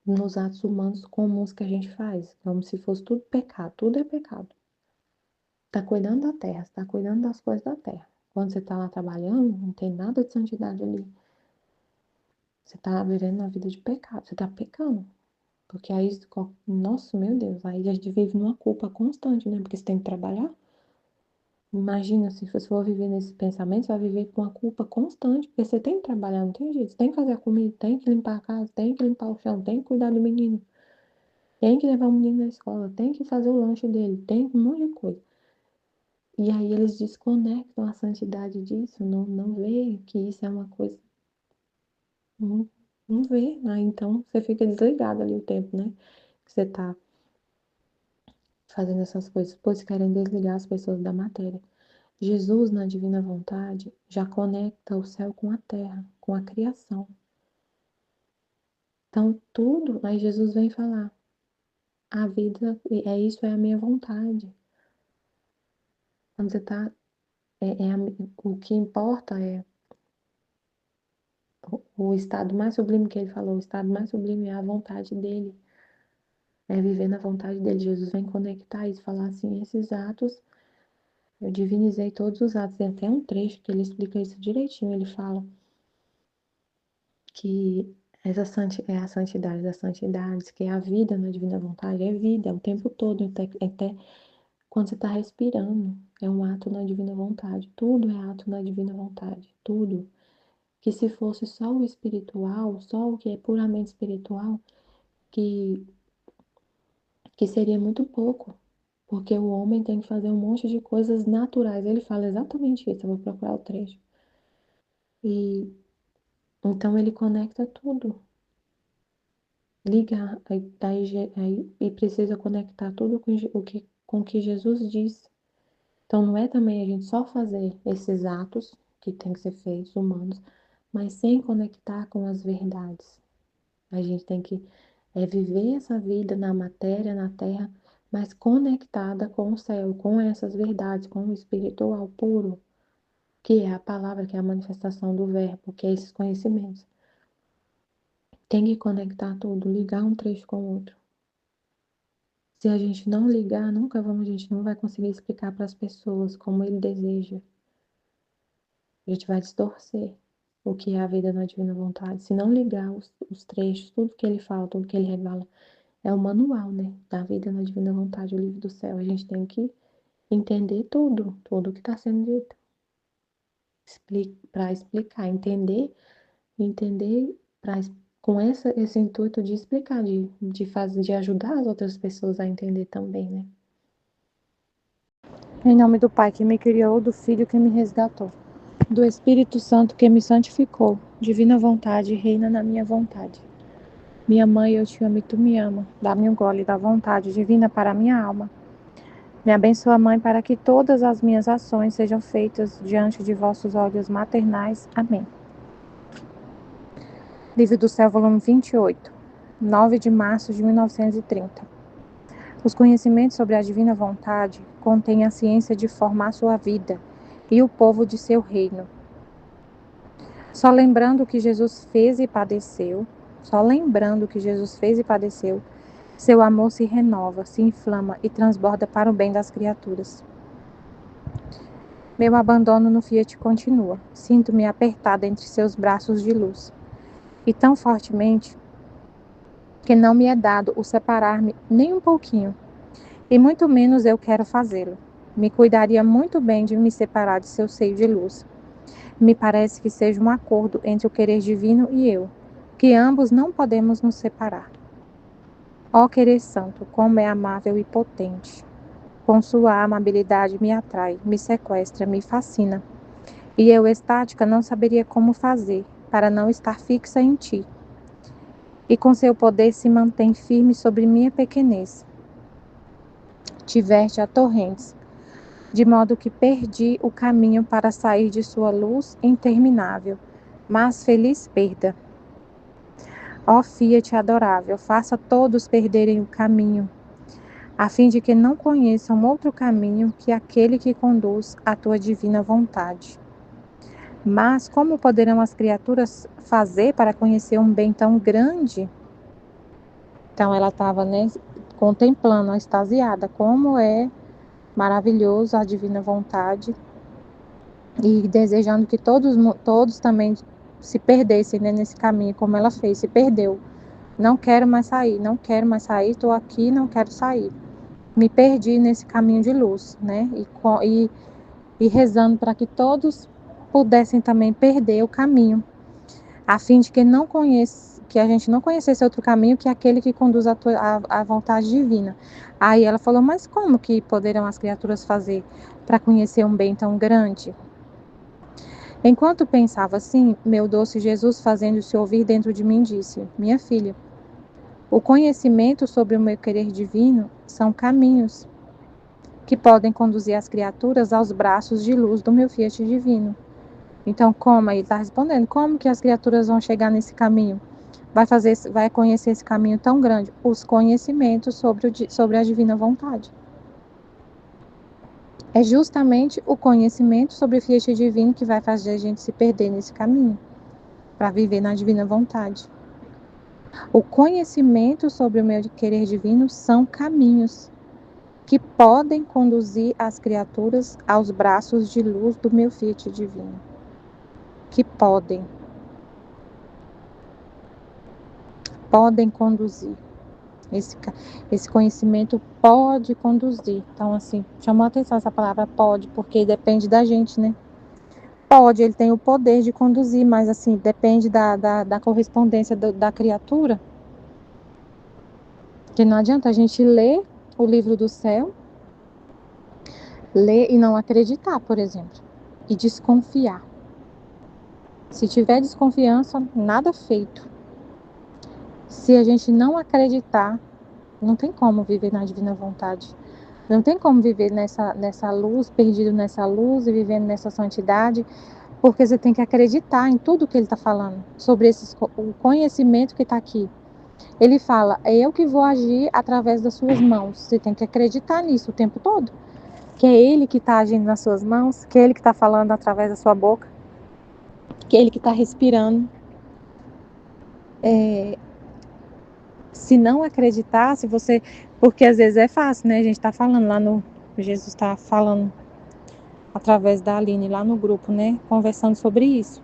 nos atos humanos comuns que a gente faz, como se fosse tudo pecado, tudo é pecado. Tá cuidando da terra, você tá cuidando das coisas da terra. Quando você tá lá trabalhando, não tem nada de santidade ali. Você tá vivendo uma vida de pecado, você tá pecando. Porque aí, nossa, meu Deus, aí a gente vive numa culpa constante, né? Porque você tem que trabalhar. Imagina, se você for viver nesse pensamento, você vai viver com uma culpa constante, porque você tem que trabalhar, não tem jeito. Você tem que fazer a comida, tem que limpar a casa, tem que limpar o chão, tem que cuidar do menino, tem que levar o menino na escola, tem que fazer o lanche dele, tem um monte de coisa. E aí eles desconectam a santidade disso, não vê que isso é uma coisa, não, não vê, né? Então você fica desligado ali o tempo, né? Que você tá fazendo essas coisas, pois querem desligar as pessoas da matéria. Jesus, na divina vontade, já conecta o céu com a terra, com a criação. Então, tudo, aí Jesus vem falar, a vida, é a minha vontade. Quando você tá, o que importa é o estado mais sublime que ele falou, o estado mais sublime é a vontade dele, é viver na vontade dele. Jesus vem conectar isso, falar assim, esses atos, eu divinizei todos os atos. Tem até um trecho que ele explica isso direitinho, ele fala que é a santidade das santidades, que é a vida na divina vontade, é vida, é o tempo todo, até quando você está respirando, é um ato na divina vontade, tudo é ato na divina vontade, tudo. Que se fosse só o espiritual, só o que é puramente espiritual, que, que seria muito pouco, Porque o homem tem que fazer um monte de coisas naturais. Ele fala exatamente isso, eu vou procurar o trecho. E então ele conecta tudo. Liga, e precisa conectar tudo com o que Jesus disse. Então não é também a gente só fazer esses atos que tem que ser feitos, humanos, mas sem conectar com as verdades. A gente tem que viver essa vida na matéria, na terra, mas conectada com o céu, com essas verdades, com o espiritual puro, que é a palavra, que é a manifestação do verbo, que é esses conhecimentos. Tem que conectar tudo, ligar um trecho com o outro. Se a gente não ligar, a gente não vai conseguir explicar para as pessoas como ele deseja. A gente vai distorcer o que é a vida na divina vontade. Se não ligar os trechos, tudo que ele fala, tudo que ele revela, é o manual, né, da vida na divina vontade, o livro do céu. A gente tem que entender tudo, tudo que está sendo dito, para explicar, entender com esse intuito de explicar, de ajudar as outras pessoas a entender também, né? Em nome do Pai que me criou, do Filho que me resgatou, do Espírito Santo que me santificou, divina vontade, reina na minha vontade. Minha mãe, eu te amo e tu me ama. Dá-me um gole da vontade divina para a minha alma. Me abençoa, Mãe, para que todas as minhas ações sejam feitas diante de vossos olhos maternais. Amém. Livro do Céu, volume 28, 9 de março de 1930. Os conhecimentos sobre a divina vontade contêm a ciência de formar sua vida e o povo de seu reino. Só lembrando que Jesus fez e padeceu, seu amor se renova, se inflama e transborda para o bem das criaturas. Meu abandono no Fiat continua. Sinto-me apertada entre seus braços de luz. E tão fortemente que não me é dado o separar-me nem um pouquinho. E muito menos eu quero fazê-lo. Me cuidaria muito bem de me separar de seu seio de luz. Me parece que seja um acordo entre o querer divino e eu, que ambos não podemos nos separar. Ó querer santo, como é amável e potente. Com sua amabilidade me atrai, me sequestra, me fascina. E eu, estática, não saberia como fazer para não estar fixa em ti. E com seu poder se mantém firme sobre minha pequenez. Te verte a torrentes, de modo que perdi o caminho para sair de sua luz interminável, mas feliz perda. Ó Fiat adorável, faça todos perderem o caminho, a fim de que não conheçam outro caminho que aquele que conduz à tua divina vontade. Mas como poderão as criaturas fazer para conhecer um bem tão grande? Então ela estava, né, contemplando, extasiada, como é maravilhoso a divina vontade e desejando que todos também se perdessem, né, nesse caminho, como ela fez, se perdeu. Não quero mais sair, estou aqui, não quero sair. Me perdi nesse caminho de luz, né? E rezando para que todos pudessem também perder o caminho, a fim de que a gente não conhecesse outro caminho que aquele que conduz à vontade divina. Aí ela falou, mas como que poderão as criaturas fazer para conhecer um bem tão grande? Enquanto pensava assim, meu doce Jesus, fazendo-se ouvir dentro de mim, disse, minha filha, o conhecimento sobre o meu querer divino são caminhos que podem conduzir as criaturas aos braços de luz do meu Fiat divino. Então, como? Ele está respondendo, como que as criaturas vão chegar nesse caminho? Vai conhecer esse caminho tão grande? Os conhecimentos sobre a divina vontade. É justamente o conhecimento sobre o Fiat divino que vai fazer a gente se perder nesse caminho, para viver na divina vontade. O conhecimento sobre o meu querer divino são caminhos que podem conduzir as criaturas aos braços de luz do meu Fiat divino. Que podem conduzir. Esse conhecimento pode conduzir. Então, assim, chamou a atenção essa palavra pode, porque depende da gente, né? Pode, ele tem o poder de conduzir, mas, assim, depende da correspondência da criatura. Que não adianta a gente ler o livro do céu ler e não acreditar, por exemplo, e desconfiar. Se tiver desconfiança, nada feito. Se a gente não acreditar, não tem como viver na divina vontade. Não tem como viver nessa luz, perdido nessa luz e vivendo nessa santidade, porque você tem que acreditar em tudo que ele está falando, sobre o conhecimento que está aqui. Ele fala, é eu que vou agir através das suas mãos. Você tem que acreditar nisso o tempo todo. Que é ele que está agindo nas suas mãos, que é ele que está falando através da sua boca, que é ele que está respirando. Se não acreditar, se você... Porque às vezes é fácil, né? A gente está falando lá no... Jesus está falando através da Aline lá no grupo, né? Conversando sobre isso.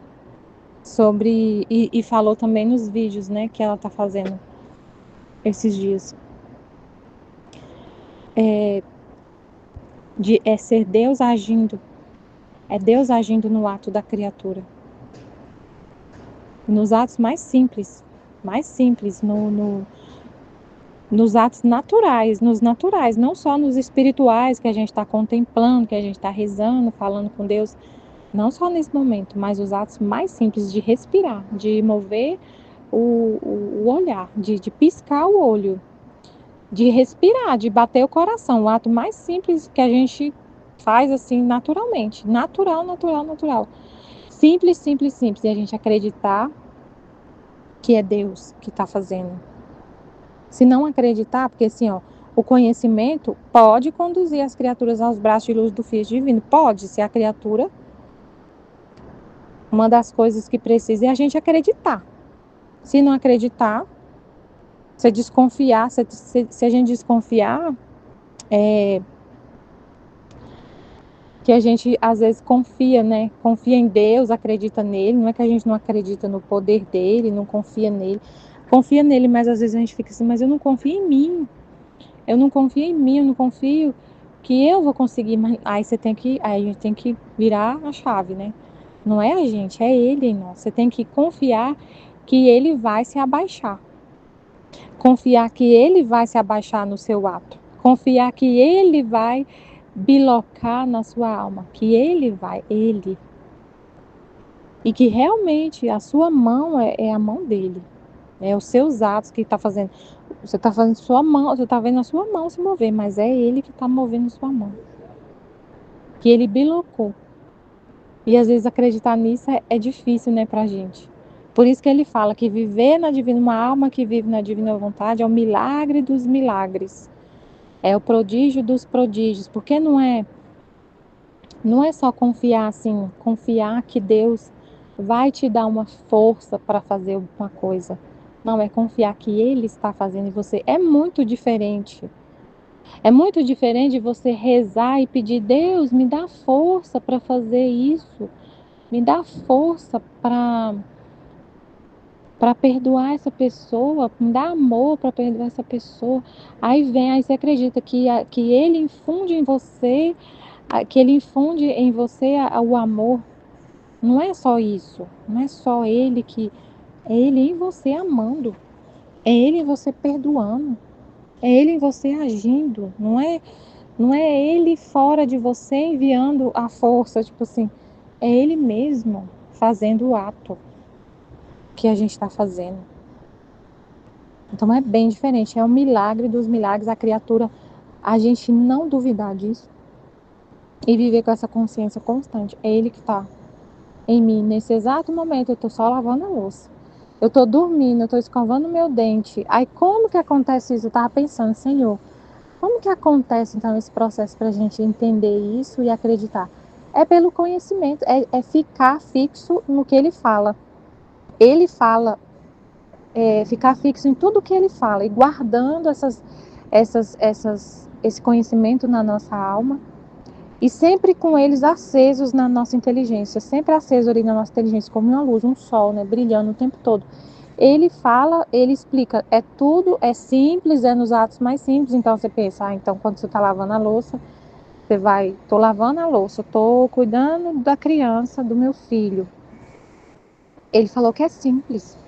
E falou também nos vídeos, né? Que ela está fazendo esses dias. É ser Deus agindo. É Deus agindo no ato da criatura. Nos atos mais simples. Nos atos naturais, não só nos espirituais que a gente está contemplando, que a gente está rezando, falando com Deus, não só nesse momento, mas os atos mais simples de respirar, de mover o olhar, de piscar o olho, de respirar, de bater o coração, o ato mais simples que a gente faz assim naturalmente, natural. Simples, e a gente acreditar que é Deus que está fazendo. Se não acreditar, porque assim, ó, o conhecimento pode conduzir as criaturas aos braços de luz do Filho Divino. Pode, se a criatura... Uma das coisas que precisa é a gente acreditar. Se não acreditar, se desconfiar, se a gente desconfiar, que a gente às vezes confia, né? Confia em Deus, acredita nele. Não é que a gente não acredita no poder dele, não confia nele. Confia nele, mas às vezes a gente fica assim, mas eu não confio em mim. Eu não confio que eu vou conseguir. Mas aí a gente tem que virar a chave, né? Não é a gente, é ele em nós. Você tem que confiar que ele vai se abaixar. Confiar que ele vai se abaixar no seu ato. Confiar que ele vai bilocar na sua alma. Que ele. E que realmente a sua mão é a mão dele. É os seus atos que está fazendo. Você está fazendo sua mão, você está vendo a sua mão se mover, mas é ele que está movendo sua mão. Que ele bilocou. E às vezes acreditar nisso é difícil, né, pra gente. Por isso que ele fala que viver na divina, uma alma que vive na divina vontade é o milagre dos milagres. É o prodígio dos prodígios. Porque não é só confiar assim, confiar que Deus vai te dar uma força para fazer uma coisa. Não, é confiar que Ele está fazendo em você. É muito diferente. É muito diferente de você rezar e pedir, Deus, me dá força para fazer isso. Me dá força para perdoar essa pessoa, me dá amor para perdoar essa pessoa. Aí você acredita que ele infunde em você, o amor. Não é só isso, não é só ele é ele em você amando, é ele em você perdoando, é ele em você agindo, não é ele fora de você enviando a força, tipo assim, é ele mesmo fazendo o ato que a gente está fazendo. Então é bem diferente, é um milagre dos milagres, a criatura, a gente não duvidar disso e viver com essa consciência constante. É ele que está em mim nesse exato momento. Eu estou só lavando a louça, eu estou dormindo, eu estou escovando meu dente. Aí como que acontece isso? Eu estava pensando, Senhor, como que acontece então esse processo para a gente entender isso e acreditar? É pelo conhecimento, é ficar fixo no que ele fala. Ele fala, ficar fixo em tudo que ele fala e guardando esse conhecimento na nossa alma e sempre com eles acesos na nossa inteligência, sempre aceso ali na nossa inteligência, como uma luz, um sol, né, brilhando o tempo todo. Ele fala, ele explica, é simples, é nos atos mais simples. Então você pensa, então quando você está lavando a louça, você vai, estou lavando a louça, estou cuidando da criança, do meu filho. Ele falou que é simples,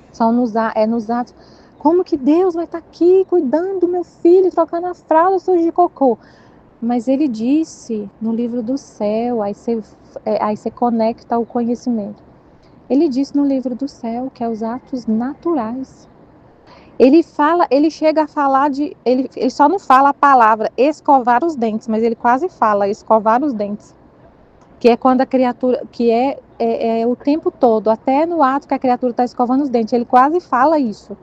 é nos atos. Como que Deus vai estar aqui cuidando do meu filho, trocando a fralda suja de cocô? Mas ele disse no livro do céu, aí você conecta o conhecimento. Ele disse no livro do céu que é os atos naturais. Ele chega a falar ele só não fala a palavra escovar os dentes, mas ele quase fala escovar os dentes, que é quando a criatura, que é o tempo todo, até no ato que a criatura está escovando os dentes, ele quase fala isso.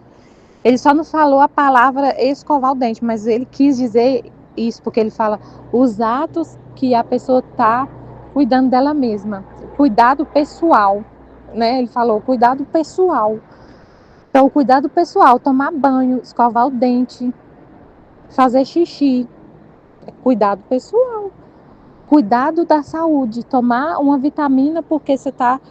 Ele só não falou a palavra escovar o dente, mas ele quis dizer isso, porque ele fala os atos que a pessoa está cuidando dela mesma, cuidado pessoal, né? Ele falou cuidado pessoal. Então, o cuidado pessoal, tomar banho, escovar o dente, fazer xixi, cuidado pessoal. Cuidado da saúde, tomar uma vitamina porque você está.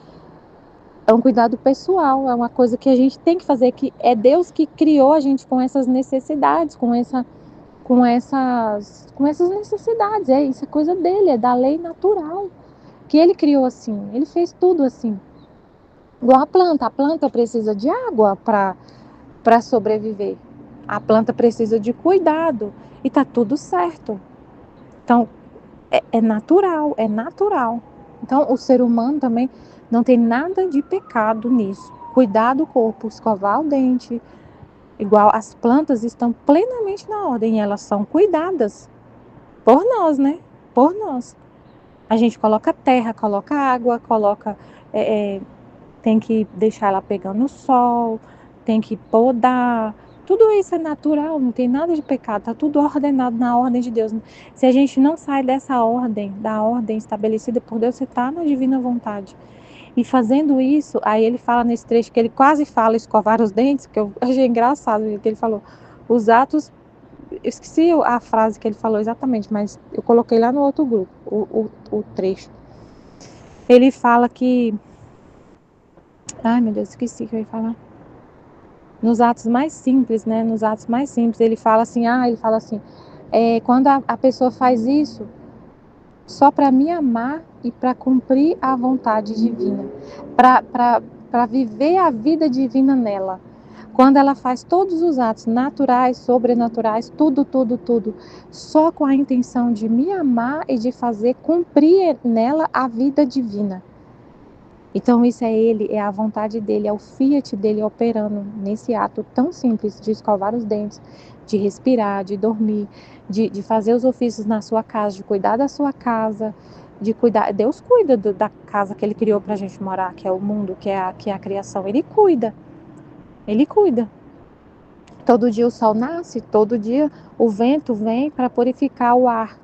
É um cuidado pessoal, é uma coisa que a gente tem que fazer, que é Deus que criou a gente com essas necessidades, com essas necessidades. Isso é coisa dele, é da lei natural. Que ele criou assim, ele fez tudo assim. Igual a planta precisa de água para sobreviver. A planta precisa de cuidado e tá tudo certo. Então, é natural, é natural. Então, o ser humano também não tem nada de pecado nisso. Cuidar do corpo, escovar o dente, igual as plantas estão plenamente na ordem, elas são cuidadas por nós, né? Por nós. A gente coloca terra, coloca água, tem que deixar ela pegando no sol, tem que podar. Tudo isso é natural, não tem nada de pecado, está tudo ordenado na ordem de Deus. Se a gente não sai dessa ordem, da ordem estabelecida por Deus, você está na divina vontade. E fazendo isso, aí ele fala nesse trecho que ele quase fala escovar os dentes, que eu achei engraçado, que ele falou, os atos, eu esqueci a frase que ele falou exatamente, mas eu coloquei lá no outro grupo, o trecho. Ele fala que, ai meu Deus, esqueci o que eu ia falar. Nos atos mais simples, né? Nos atos mais simples, ele fala assim, quando a pessoa faz isso só para me amar e para cumprir a vontade divina, para viver a vida divina nela. Quando ela faz todos os atos naturais, sobrenaturais, tudo, só com a intenção de me amar e de fazer cumprir nela a vida divina. Então isso é ele, é a vontade dele, é o fiat dele operando nesse ato tão simples de escovar os dentes, de respirar, de dormir, de fazer os ofícios na sua casa, de cuidar da sua casa, de cuidar. Deus cuida da casa que ele criou para a gente morar, que é o mundo, que é a criação. Ele cuida, ele cuida. Todo dia o sol nasce, todo dia o vento vem para purificar o ar,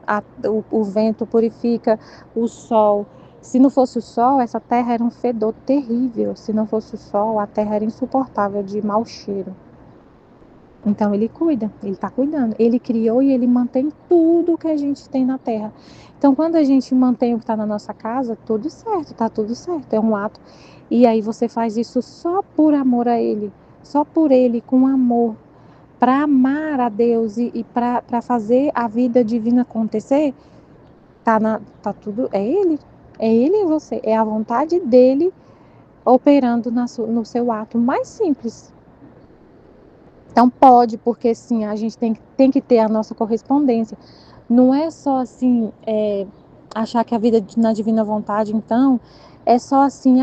o vento purifica o sol. Se não fosse o sol, essa terra era um fedor terrível. Se não fosse o sol, a terra era insuportável de mau cheiro. Então ele cuida, ele está cuidando. Ele criou e ele mantém tudo que a gente tem na terra. Então quando a gente mantém o que está na nossa casa, tudo certo, está tudo certo. É um ato. E aí você faz isso só por amor a ele, só por ele, com amor, para amar a Deus e para fazer a vida divina acontecer, tá tudo, é ele e você, é a vontade dele operando no seu ato mais simples. Então pode, porque sim, a gente tem que ter a nossa correspondência. Não é só assim, achar que a vida na divina vontade, então, é só assim,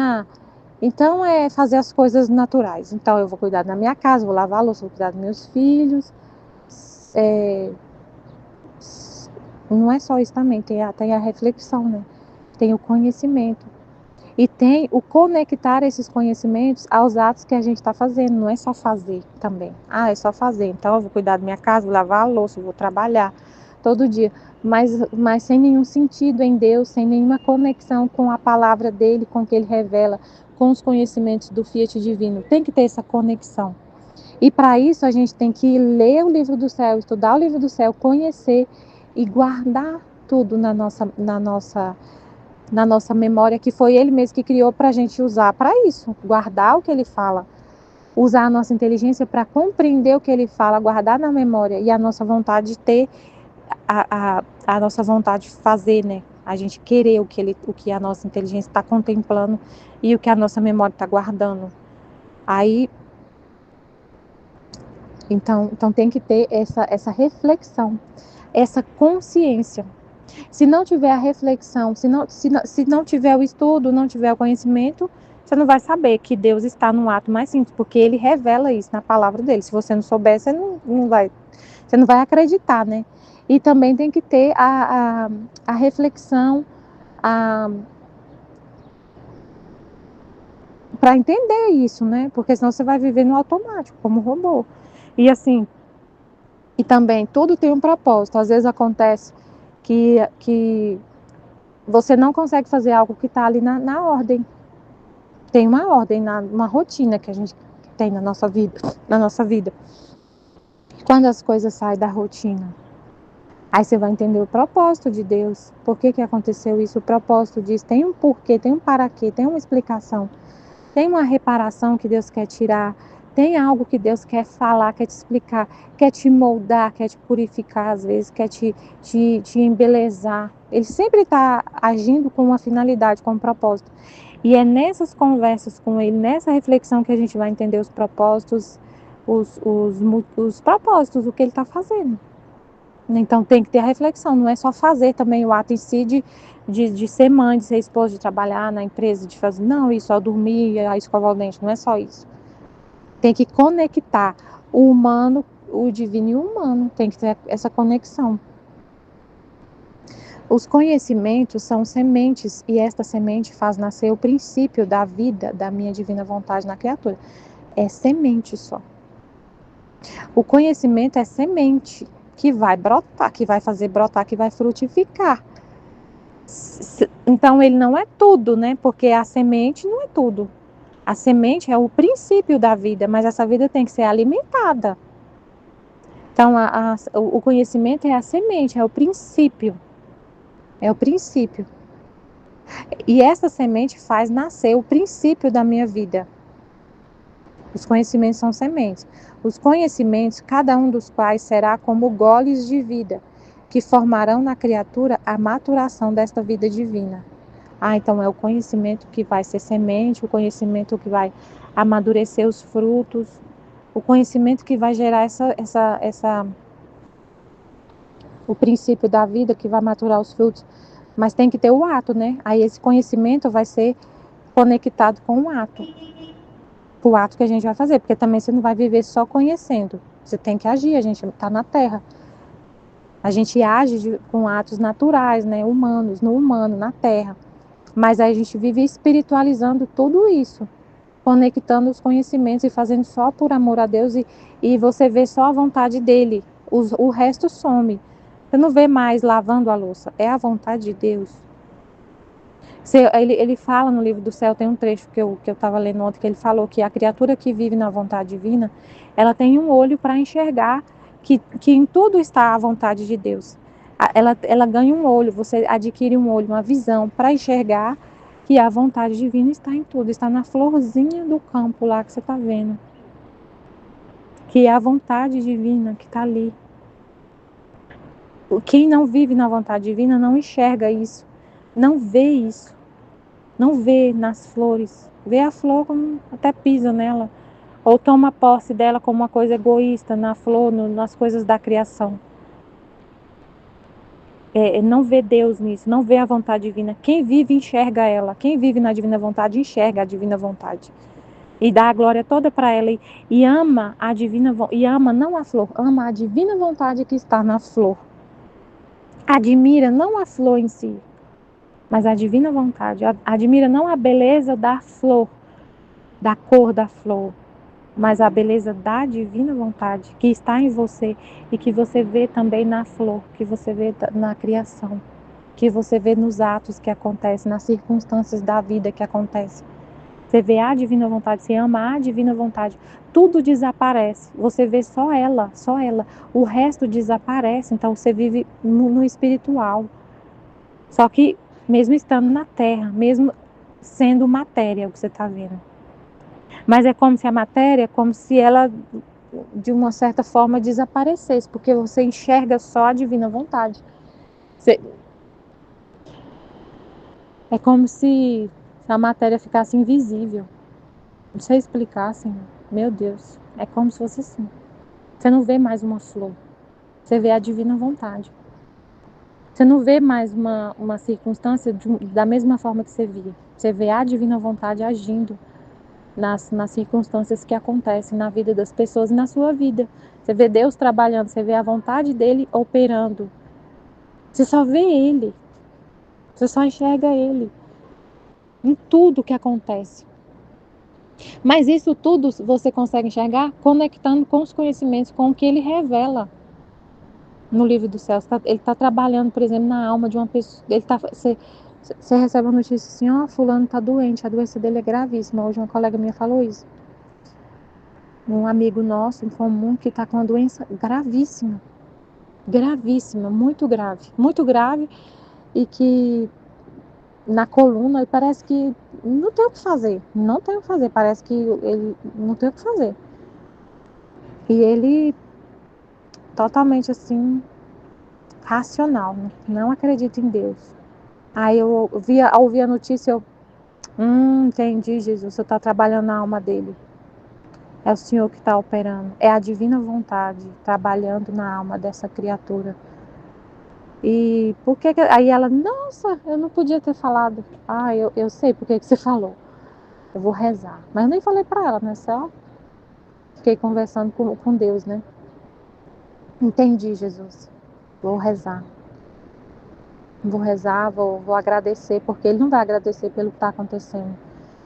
então é fazer as coisas naturais. Então eu vou cuidar da minha casa, vou lavar a louça, vou cuidar dos meus filhos. Não é só isso também, tem a reflexão, né? Tem o conhecimento. E tem o conectar esses conhecimentos aos atos que a gente está fazendo. Não é só fazer também. É só fazer. Então eu vou cuidar da minha casa, vou lavar a louça, vou trabalhar todo dia. Mas sem nenhum sentido em Deus, sem nenhuma conexão com a palavra dele, com o que ele revela, com os conhecimentos do Fiat Divino. Tem que ter essa conexão. E para isso a gente tem que ler o livro do céu, estudar o livro do céu, conhecer e guardar tudo na nossa memória, que foi ele mesmo que criou para a gente usar para isso, guardar o que ele fala, usar a nossa inteligência para compreender o que ele fala, guardar na memória e a nossa vontade de ter, a nossa vontade de fazer, né? A gente querer o que a nossa inteligência está contemplando e o que a nossa memória está guardando. Aí Então tem que ter essa reflexão. essa consciência. Se não tiver a reflexão, se não tiver o estudo, não tiver o conhecimento, você não vai saber que Deus está no ato mais simples, porque Ele revela isso na palavra dele. Se você não souber, você não vai acreditar, né? E também tem que ter a reflexão para entender isso, né? Porque senão você vai viver no automático, como robô. E assim, e também tudo tem um propósito. Às vezes acontece que você não consegue fazer algo que está ali na ordem. Tem uma ordem, uma rotina que a gente tem na nossa vida, na nossa vida. Quando as coisas saem da rotina, aí você vai entender o propósito de Deus. Por que aconteceu isso? O propósito disso tem um porquê, tem um para quê, tem uma explicação. Tem uma reparação que Deus quer tirar. Tem algo que Deus quer falar, quer te explicar, quer te moldar, quer te purificar às vezes, quer te embelezar. Ele sempre está agindo com uma finalidade, com um propósito. E é nessas conversas com Ele, nessa reflexão que a gente vai entender os propósitos, os propósitos, o que Ele está fazendo. Então tem que ter a reflexão, não é só fazer também o ato em si de ser mãe, de ser esposa, de trabalhar na empresa, de fazer, não, isso, só dormir, a escovar o dente, não é só isso. Tem que conectar o humano, o divino e o humano, tem que ter essa conexão. Os conhecimentos são sementes e esta semente faz nascer o princípio da vida da minha divina vontade na criatura. É semente só. O conhecimento é semente que vai brotar, que vai fazer brotar, que vai frutificar. Então ele não é tudo, né? Porque a semente não é tudo. A semente é o princípio da vida, mas essa vida tem que ser alimentada. Então o conhecimento é a semente, é o princípio. É o princípio. E essa semente faz nascer o princípio da minha vida. Os conhecimentos são sementes. Os conhecimentos, cada um dos quais será como goles de vida, que formarão na criatura a maturação desta vida divina. Então é o conhecimento que vai ser semente, o conhecimento que vai amadurecer os frutos, o conhecimento que vai gerar o princípio da vida, que vai maturar os frutos. Mas tem que ter o ato, né? Aí esse conhecimento vai ser conectado com o ato que a gente vai fazer, porque também você não vai viver só conhecendo, você tem que agir, a gente está na Terra, a gente age com atos naturais, né, humanos, no humano, na Terra, mas aí a gente vive espiritualizando tudo isso, conectando os conhecimentos e fazendo só por amor a Deus e você vê só a vontade dele, o resto some, você não vê mais lavando a louça, é a vontade de Deus. Ele fala no livro do céu, tem um trecho que eu estava lendo ontem, que ele falou que a criatura que vive na vontade divina, ela tem um olho para enxergar que em tudo está a vontade de Deus. Ela ganha um olho, você adquire um olho, uma visão para enxergar que a vontade divina está em tudo, está na florzinha do campo lá que você está vendo. Que é a vontade divina que está ali. Quem não vive na vontade divina não enxerga isso, não vê isso. Não vê nas flores, vê a flor como até pisa nela, ou toma posse dela como uma coisa egoísta na flor, nas coisas da criação. Não vê Deus nisso, não vê a vontade divina. Quem vive enxerga ela, quem vive na divina vontade enxerga a divina vontade e dá a glória toda para ela e ama a divina e ama não a flor, ama a divina vontade que está na flor. Admira não a flor em si, mas a divina vontade. Admira não a beleza da flor, da cor da flor, mas a beleza da divina vontade que está em você e que você vê também na flor, que você vê na criação, que você vê nos atos que acontecem, nas circunstâncias da vida que acontecem. Você vê a divina vontade, você ama a divina vontade, tudo desaparece, você vê só ela, o resto desaparece, então você vive no espiritual. Só que mesmo estando na terra, mesmo sendo matéria o que você está vendo. Mas é como se a matéria, como se ela, de uma certa forma, desaparecesse, porque você enxerga só a divina vontade. É como se a matéria ficasse invisível. Não sei explicar, assim. Meu Deus, é como se fosse assim. Você não vê mais uma flor, você vê a divina vontade. Você não vê mais uma circunstância da mesma forma que você via. Você vê a divina vontade agindo nas circunstâncias que acontecem na vida das pessoas e na sua vida. Você vê Deus trabalhando, você vê a vontade dele operando. Você só vê ele, você só enxerga ele em tudo que acontece. Mas isso tudo você consegue enxergar conectando com os conhecimentos, com o que ele revela no livro dos céus. Ele está trabalhando, por exemplo, na alma de uma pessoa. Você recebe a notícia assim: ó, fulano está doente, a doença dele é gravíssima. Hoje uma colega minha falou isso. Um amigo nosso em comum que está com uma doença gravíssima. Gravíssima, muito grave, e que na coluna ele parece que não tem o que fazer, não tem o que fazer, parece que ele não tem o que fazer. E ele totalmente assim, racional, não acredita em Deus. Aí eu ao ouvir a notícia, entendi, Jesus, você está trabalhando na alma dele. É o Senhor que está operando, é a divina vontade trabalhando na alma dessa criatura. E por que aí ela, nossa, eu não podia ter falado. Eu sei por que você falou. Eu vou rezar. Mas eu nem falei para ela, né? Só fiquei conversando com Deus, né? Entendi, Jesus. Vou rezar. Vou rezar, vou agradecer, porque ele não vai agradecer pelo que está acontecendo.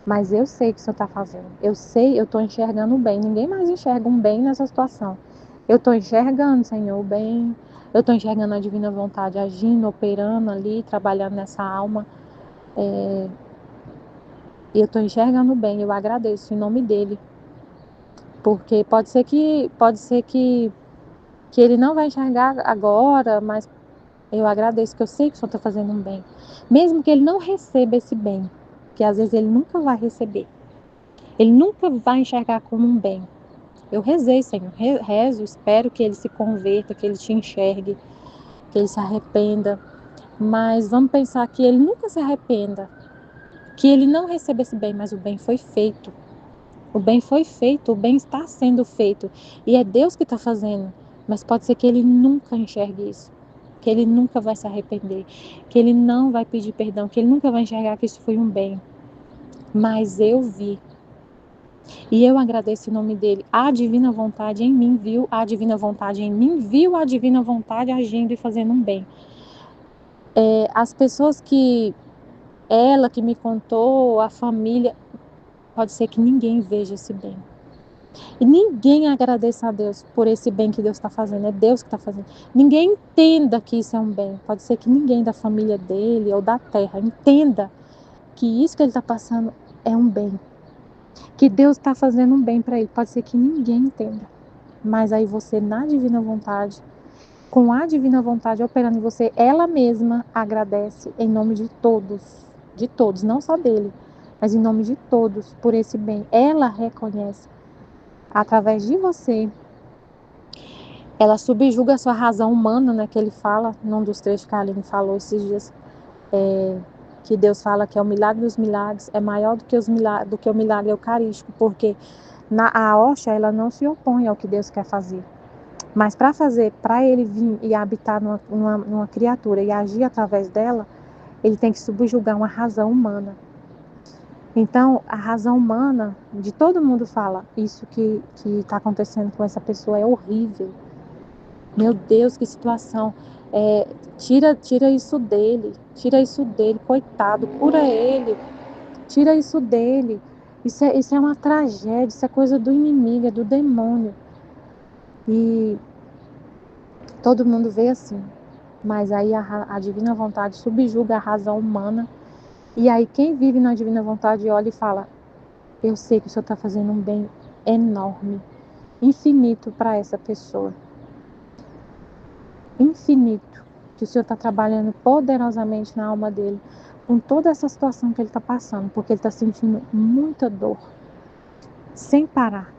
Mas eu sei o que o Senhor está fazendo. Eu sei, eu estou enxergando o bem. Ninguém mais enxerga um bem nessa situação. Eu estou enxergando, Senhor, o bem. Eu estou enxergando a divina vontade agindo, operando ali, trabalhando nessa alma. E eu estou enxergando bem, eu agradeço em nome dele. Porque pode ser que ele não vai enxergar agora, mas eu agradeço, que eu sei que o Senhor está fazendo um bem. Mesmo que ele não receba esse bem, que às vezes ele nunca vai receber. Ele nunca vai enxergar como um bem. Eu rezei, Senhor, rezo, espero que ele se converta, que ele te enxergue, que ele se arrependa. Mas vamos pensar que ele nunca se arrependa, que ele não receba esse bem, mas o bem foi feito. O bem foi feito, o bem está sendo feito. E é Deus que está fazendo. Mas pode ser que ele nunca enxergue isso. Que ele nunca vai se arrepender. Que ele não vai pedir perdão. Que ele nunca vai enxergar que isso foi um bem. Mas eu vi. E eu agradeço em nome dele. A divina vontade em mim viu. A divina vontade em mim viu a divina vontade agindo e fazendo um bem. As pessoas que... Ela que me contou, a família... Pode ser que ninguém veja esse bem. E ninguém agradeça a Deus por esse bem que Deus está fazendo. É Deus que está fazendo. Ninguém entenda que isso é um bem. Pode ser que ninguém da família dele ou da terra entenda que isso que ele está passando é um bem. Que Deus está fazendo um bem para ele. Pode ser que ninguém entenda. Mas aí você, na divina vontade, com a divina vontade operando em você, ela mesma agradece em nome de todos, não só dele, mas em nome de todos por esse bem. Ela reconhece. Através de você, ela subjuga a sua razão humana, né, que ele fala, num dos trechos que a Aline falou esses dias, que Deus fala que é o milagre dos milagres, é maior do que o milagre eucarístico, porque a hóstia, ela não se opõe ao que Deus quer fazer. Mas para ele vir e habitar numa criatura e agir através dela, ele tem que subjugar uma razão humana. Então, a razão humana, de todo mundo fala, isso que está acontecendo com essa pessoa é horrível. Meu Deus, que situação. Tira isso dele, coitado, cura ele, tira isso dele. Isso é uma tragédia, isso é coisa do inimigo, é do demônio. E todo mundo vê assim. Mas aí a divina vontade subjuga a razão humana. E aí quem vive na divina vontade olha e fala: eu sei que o Senhor está fazendo um bem enorme, infinito para essa pessoa. Infinito. Que o Senhor está trabalhando poderosamente na alma dele, com toda essa situação que ele está passando, porque ele está sentindo muita dor, sem parar.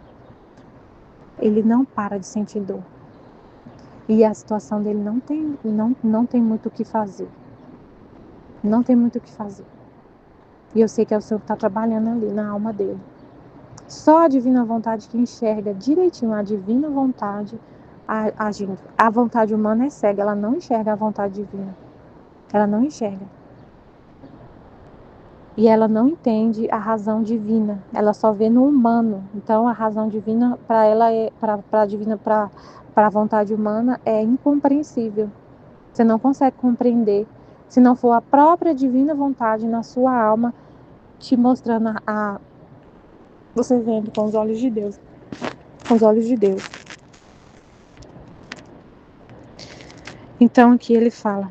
Ele não para de sentir dor. E a situação dele não tem muito o que fazer. Não tem muito o que fazer. E eu sei que é o Senhor que está trabalhando ali na alma dele. Só a divina vontade que enxerga direitinho a divina vontade agindo. A vontade humana é cega, ela não enxerga a vontade divina. Ela não enxerga. E ela não entende a razão divina. Ela só vê no humano. Então a razão divina para ela para a vontade humana é incompreensível. Você não consegue compreender se não for a própria divina vontade na sua alma te mostrando você vendo com os olhos de Deus, com os olhos de Deus. Então aqui ele fala: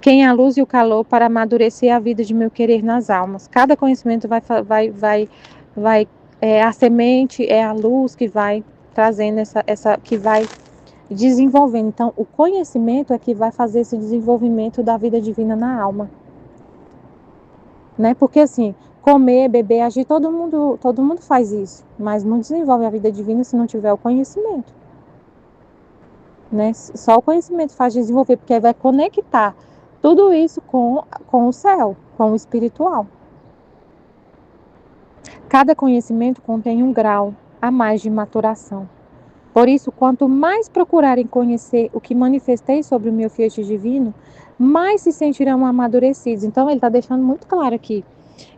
quem é a luz e o calor para amadurecer a vida de meu querer nas almas. Cada conhecimento a semente é a luz que vai trazendo que vai desenvolvendo. Então, o conhecimento é que vai fazer esse desenvolvimento da vida divina na alma, né? Porque assim, comer, beber, agir, todo mundo faz isso, mas não desenvolve a vida divina se não tiver o conhecimento, né? Só o conhecimento faz desenvolver, porque vai conectar tudo isso com o céu, com o espiritual. Cada conhecimento contém um grau a mais de maturação. Por isso, quanto mais procurarem conhecer o que manifestei sobre o meu fiat divino, mais se sentirão amadurecidos. Então, ele está deixando muito claro aqui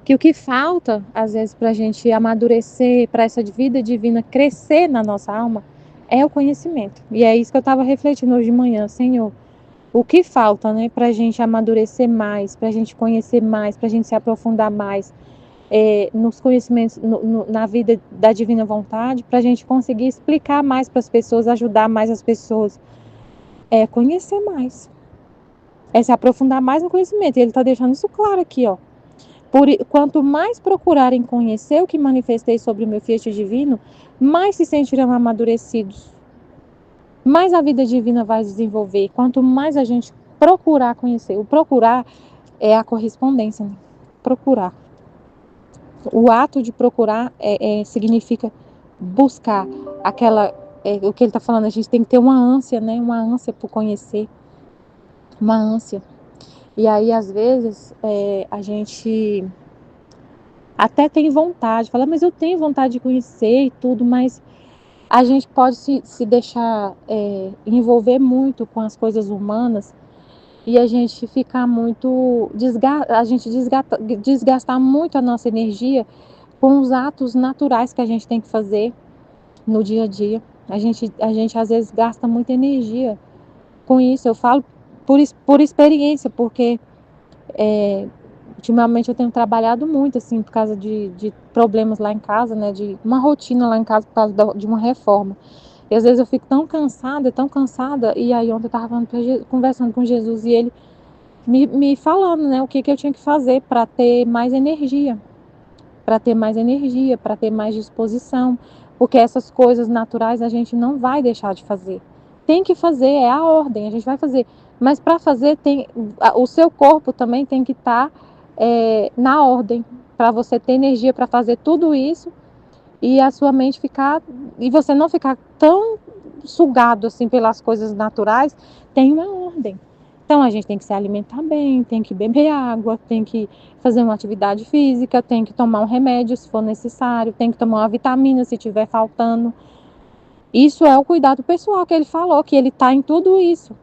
que o que falta, às vezes, para a gente amadurecer, para essa vida divina crescer na nossa alma, é o conhecimento. E é isso que eu estava refletindo hoje de manhã, Senhor. O que falta, né, para a gente amadurecer mais, para a gente conhecer mais, para a gente se aprofundar mais nos conhecimentos, na vida da divina vontade, para a gente conseguir explicar mais para as pessoas, ajudar mais as pessoas, conhecer mais, se aprofundar mais no conhecimento. E ele está deixando isso claro aqui, ó. Quanto mais procurarem conhecer o que manifestei sobre o meu fiat divino, mais se sentirão amadurecidos, mais a vida divina vai desenvolver. Quanto mais a gente procurar conhecer, o procurar é a correspondência, né? Procurar. O ato de procurar significa buscar aquela. O que ele está falando, a gente tem que ter uma ânsia, né? Uma ânsia por conhecer, uma ânsia. E aí, às vezes, a gente até tem vontade, fala, mas eu tenho vontade de conhecer e tudo, mas a gente pode se deixar envolver muito com as coisas humanas e a gente ficar muito, desgastar muito a nossa energia com os atos naturais que a gente tem que fazer no dia a dia. A gente às vezes gasta muita energia com isso. Eu falo por experiência, porque ultimamente eu tenho trabalhado muito, assim, por causa de problemas lá em casa, né? De uma rotina lá em casa por causa de uma reforma. E às vezes eu fico tão cansada, e aí ontem eu estava conversando com Jesus e ele me falando, né, o que eu tinha que fazer para ter mais energia, para ter mais disposição, porque essas coisas naturais a gente não vai deixar de fazer. Tem que fazer, é a ordem, a gente vai fazer. Mas para fazer, o seu corpo também tem que estar na ordem, para você ter energia para fazer tudo isso e a sua mente ficar, e você não ficar tão sugado assim pelas coisas naturais, tem uma ordem. Então a gente tem que se alimentar bem, tem que beber água, tem que fazer uma atividade física, tem que tomar um remédio se for necessário, tem que tomar uma vitamina se tiver faltando. Isso é o cuidado pessoal que ele falou, que ele está em tudo isso.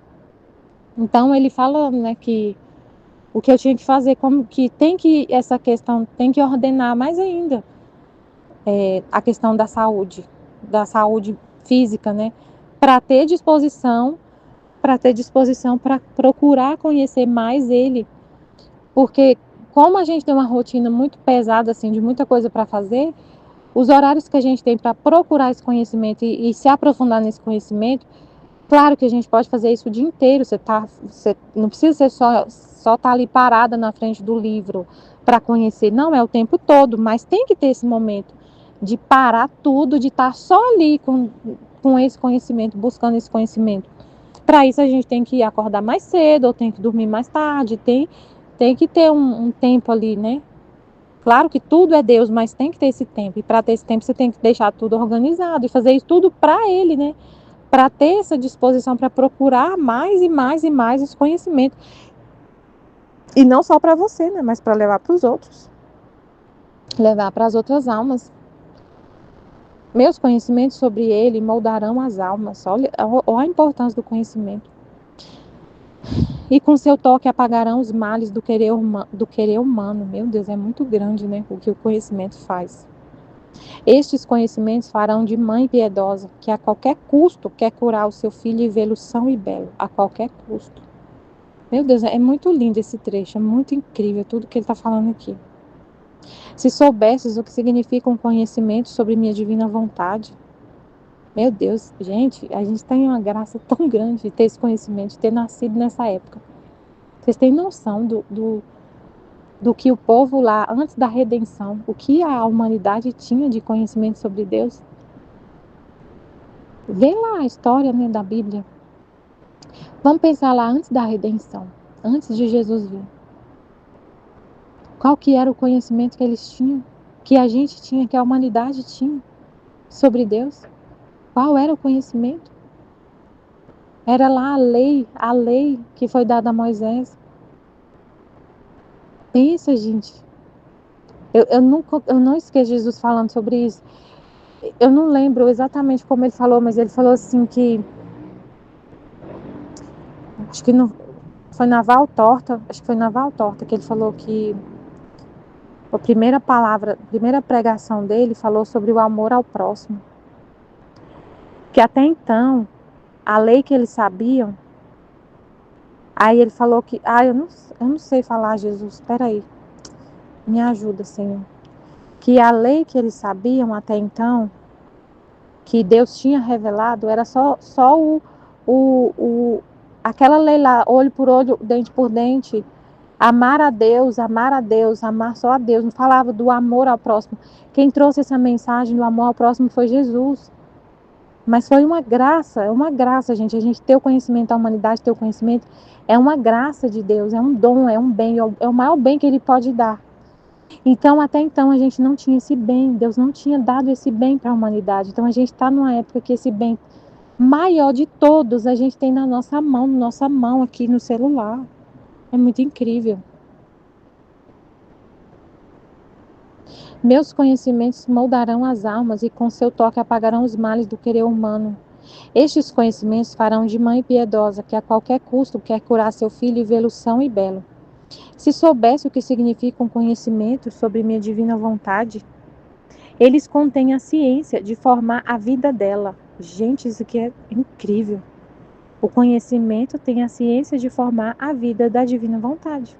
Então ele fala, né, que o que eu tinha que fazer, como que essa questão tem que ordenar mais ainda a questão da saúde física, né, para ter disposição para procurar conhecer mais ele, porque como a gente tem uma rotina muito pesada, assim, de muita coisa para fazer, os horários que a gente tem para procurar esse conhecimento e se aprofundar nesse conhecimento, claro que a gente pode fazer isso o dia inteiro, você não precisa ser só estar ali parada na frente do livro para conhecer, não, é o tempo todo, mas tem que ter esse momento de parar tudo, de estar só ali com esse conhecimento, buscando esse conhecimento. Para isso a gente tem que acordar mais cedo, ou tem que dormir mais tarde, tem que ter um tempo ali, né? Claro que tudo é Deus, mas tem que ter esse tempo. E para ter esse tempo você tem que deixar tudo organizado e fazer isso tudo para Ele, né? Para ter essa disposição para procurar mais e mais e mais esse conhecimento. E não só para você, né? Mas para levar para os outros. Levar para as outras almas. Meus conhecimentos sobre Ele moldarão as almas. Olha a importância do conhecimento. E com seu toque apagarão os males do querer humano. Meu Deus, é muito grande, né? O que o conhecimento faz. Estes conhecimentos farão de mãe piedosa, que a qualquer custo quer curar o seu filho e vê-lo são e belo, a qualquer custo. Meu Deus, é muito lindo esse trecho, é muito incrível tudo que ele está falando aqui. Se soubesses o que significa um conhecimento sobre minha divina vontade. Meu Deus, gente, a gente tem uma graça tão grande de ter esse conhecimento, de ter nascido nessa época. Vocês têm noção do que o povo lá, antes da redenção, o que a humanidade tinha de conhecimento sobre Deus? Vê lá a história, né, da Bíblia. Vamos pensar lá antes da redenção, antes de Jesus vir. Qual que era o conhecimento que eles tinham? Que a gente tinha, que a humanidade tinha sobre Deus? Qual era o conhecimento? Era lá a lei que foi dada a Moisés. Pensa, gente. Eu não esqueço Jesus falando sobre isso. Eu não lembro exatamente como ele falou, mas ele falou assim que... Acho que não, foi na Val Torta, acho que foi na Val Torta que ele falou que a primeira pregação dele falou sobre o amor ao próximo. Que até então, a lei que eles sabiam, aí ele falou que, eu não sei falar, Jesus, espera aí, me ajuda, Senhor. Que a lei que eles sabiam até então, que Deus tinha revelado, era só aquela lei lá, olho por olho, dente por dente, amar a Deus, amar só a Deus. Não falava do amor ao próximo. Quem trouxe essa mensagem do amor ao próximo foi Jesus. Mas foi é uma graça, gente. A gente ter o conhecimento, a humanidade ter o conhecimento, é uma graça de Deus, é um dom, é um bem, é o maior bem que Ele pode dar. Então, até então, a gente não tinha esse bem, Deus não tinha dado esse bem para a humanidade. Então, a gente está numa época que esse bem maior de todos a gente tem na nossa mão aqui no celular. É muito incrível. Meus conhecimentos moldarão as almas e com seu toque apagarão os males do querer humano. Estes conhecimentos farão de mãe piedosa, que a qualquer custo quer curar seu filho e vê-lo são e belo. Se soubesse o que significa um conhecimento sobre minha divina vontade, eles contêm a ciência de formar a vida dela. Gente, isso aqui é incrível. O conhecimento tem a ciência de formar a vida da divina vontade.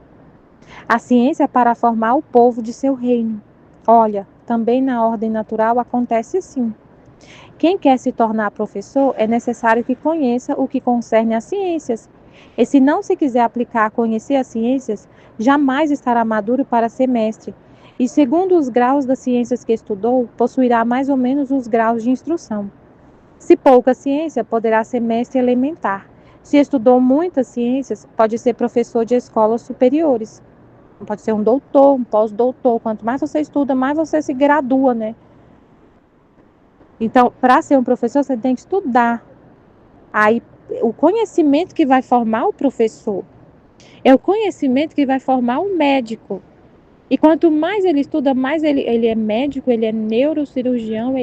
A ciência para formar o povo de seu reino. Olha, também na ordem natural acontece assim. Quem quer se tornar professor é necessário que conheça o que concerne às ciências. E se não se quiser aplicar a conhecer as ciências, jamais estará maduro para ser mestre. E segundo os graus das ciências que estudou, possuirá mais ou menos os graus de instrução. Se pouca ciência, poderá ser mestre elementar. Se estudou muitas ciências, pode ser professor de escolas superiores. Pode ser um doutor, um pós-doutor. Quanto mais você estuda, mais você se gradua, né? Então, para ser um professor, você tem que estudar. Aí, o conhecimento que vai formar o professor é o conhecimento que vai formar o médico. E quanto mais ele estuda, mais ele é médico, ele é neurocirurgião,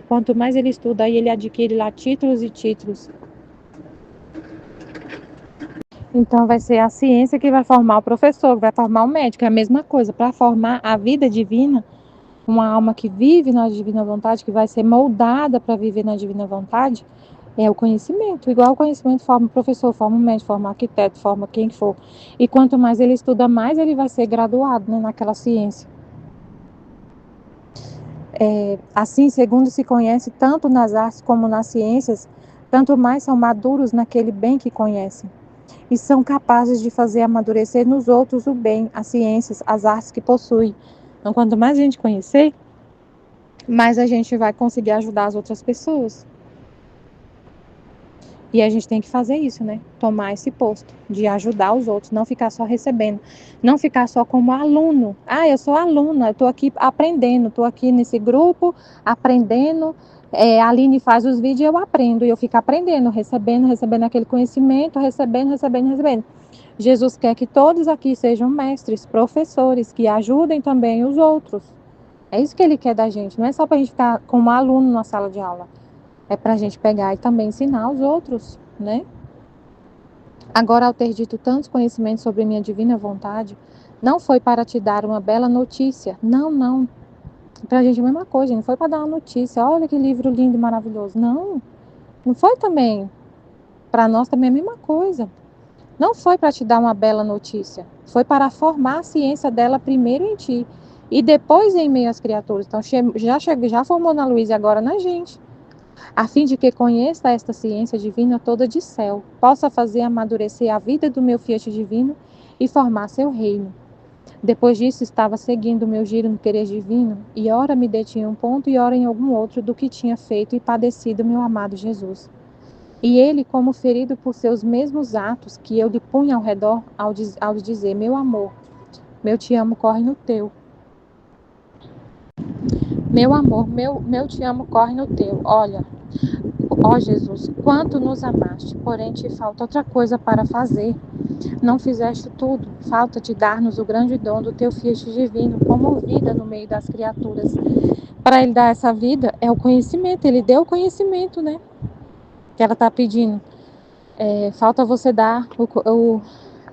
quanto mais ele estuda, aí ele adquire lá títulos e títulos. Então, vai ser a ciência que vai formar o professor, que vai formar o médico. É a mesma coisa, para formar a vida divina, uma alma que vive na divina vontade, que vai ser moldada para viver na divina vontade, é o conhecimento. Igual o conhecimento forma o professor, forma o médico, forma o arquiteto, forma quem for. E quanto mais ele estuda, mais ele vai ser graduado, né, naquela ciência. Assim, segundo se conhece tanto nas artes como nas ciências, tanto mais são maduros naquele bem que conhecem. E são capazes de fazer amadurecer nos outros o bem, as ciências, as artes que possuem. Então, quanto mais a gente conhecer, mais a gente vai conseguir ajudar as outras pessoas. E a gente tem que fazer isso, né? Tomar esse posto de ajudar os outros, não ficar só recebendo, não ficar só como aluno. Eu sou aluna, eu estou aqui aprendendo, estou aqui nesse grupo aprendendo. A Aline faz os vídeos e eu aprendo, e eu fico aprendendo, recebendo aquele conhecimento, recebendo. Jesus quer que todos aqui sejam mestres, professores, que ajudem também os outros. É isso que ele quer da gente, não é só para a gente ficar como aluno na sala de aula. É para a gente pegar e também ensinar os outros, né? Agora, ao ter dito tantos conhecimentos sobre minha divina vontade, não foi para te dar uma bela notícia. Não, não. Para a gente é a mesma coisa, não foi para dar uma notícia. Olha que livro lindo e maravilhoso. Não, não foi também. Para nós também é a mesma coisa. Não foi para te dar uma bela notícia. Foi para formar a ciência dela primeiro em ti e depois em meio às criaturas. Então, já formou na Luísa e agora na gente. A fim de que conheça esta ciência divina toda de céu, possa fazer amadurecer a vida do meu Fiat divino e formar seu reino. Depois disso, estava seguindo o meu giro no querer divino, e ora me detinha um ponto e ora em algum outro do que tinha feito e padecido meu amado Jesus. E ele, como ferido por seus mesmos atos que eu lhe punha ao redor, ao dizer, meu amor, meu te amo corre no teu. Meu amor, meu te amo corre no teu. Olha, ó Jesus, quanto nos amaste, porém te falta outra coisa para fazer. Não fizeste tudo, falta-te dar-nos o grande dom do teu Fiat divino, como vida no meio das criaturas. Para ele dar essa vida, é o conhecimento, ele deu o conhecimento, né? Que ela está pedindo. Falta você dar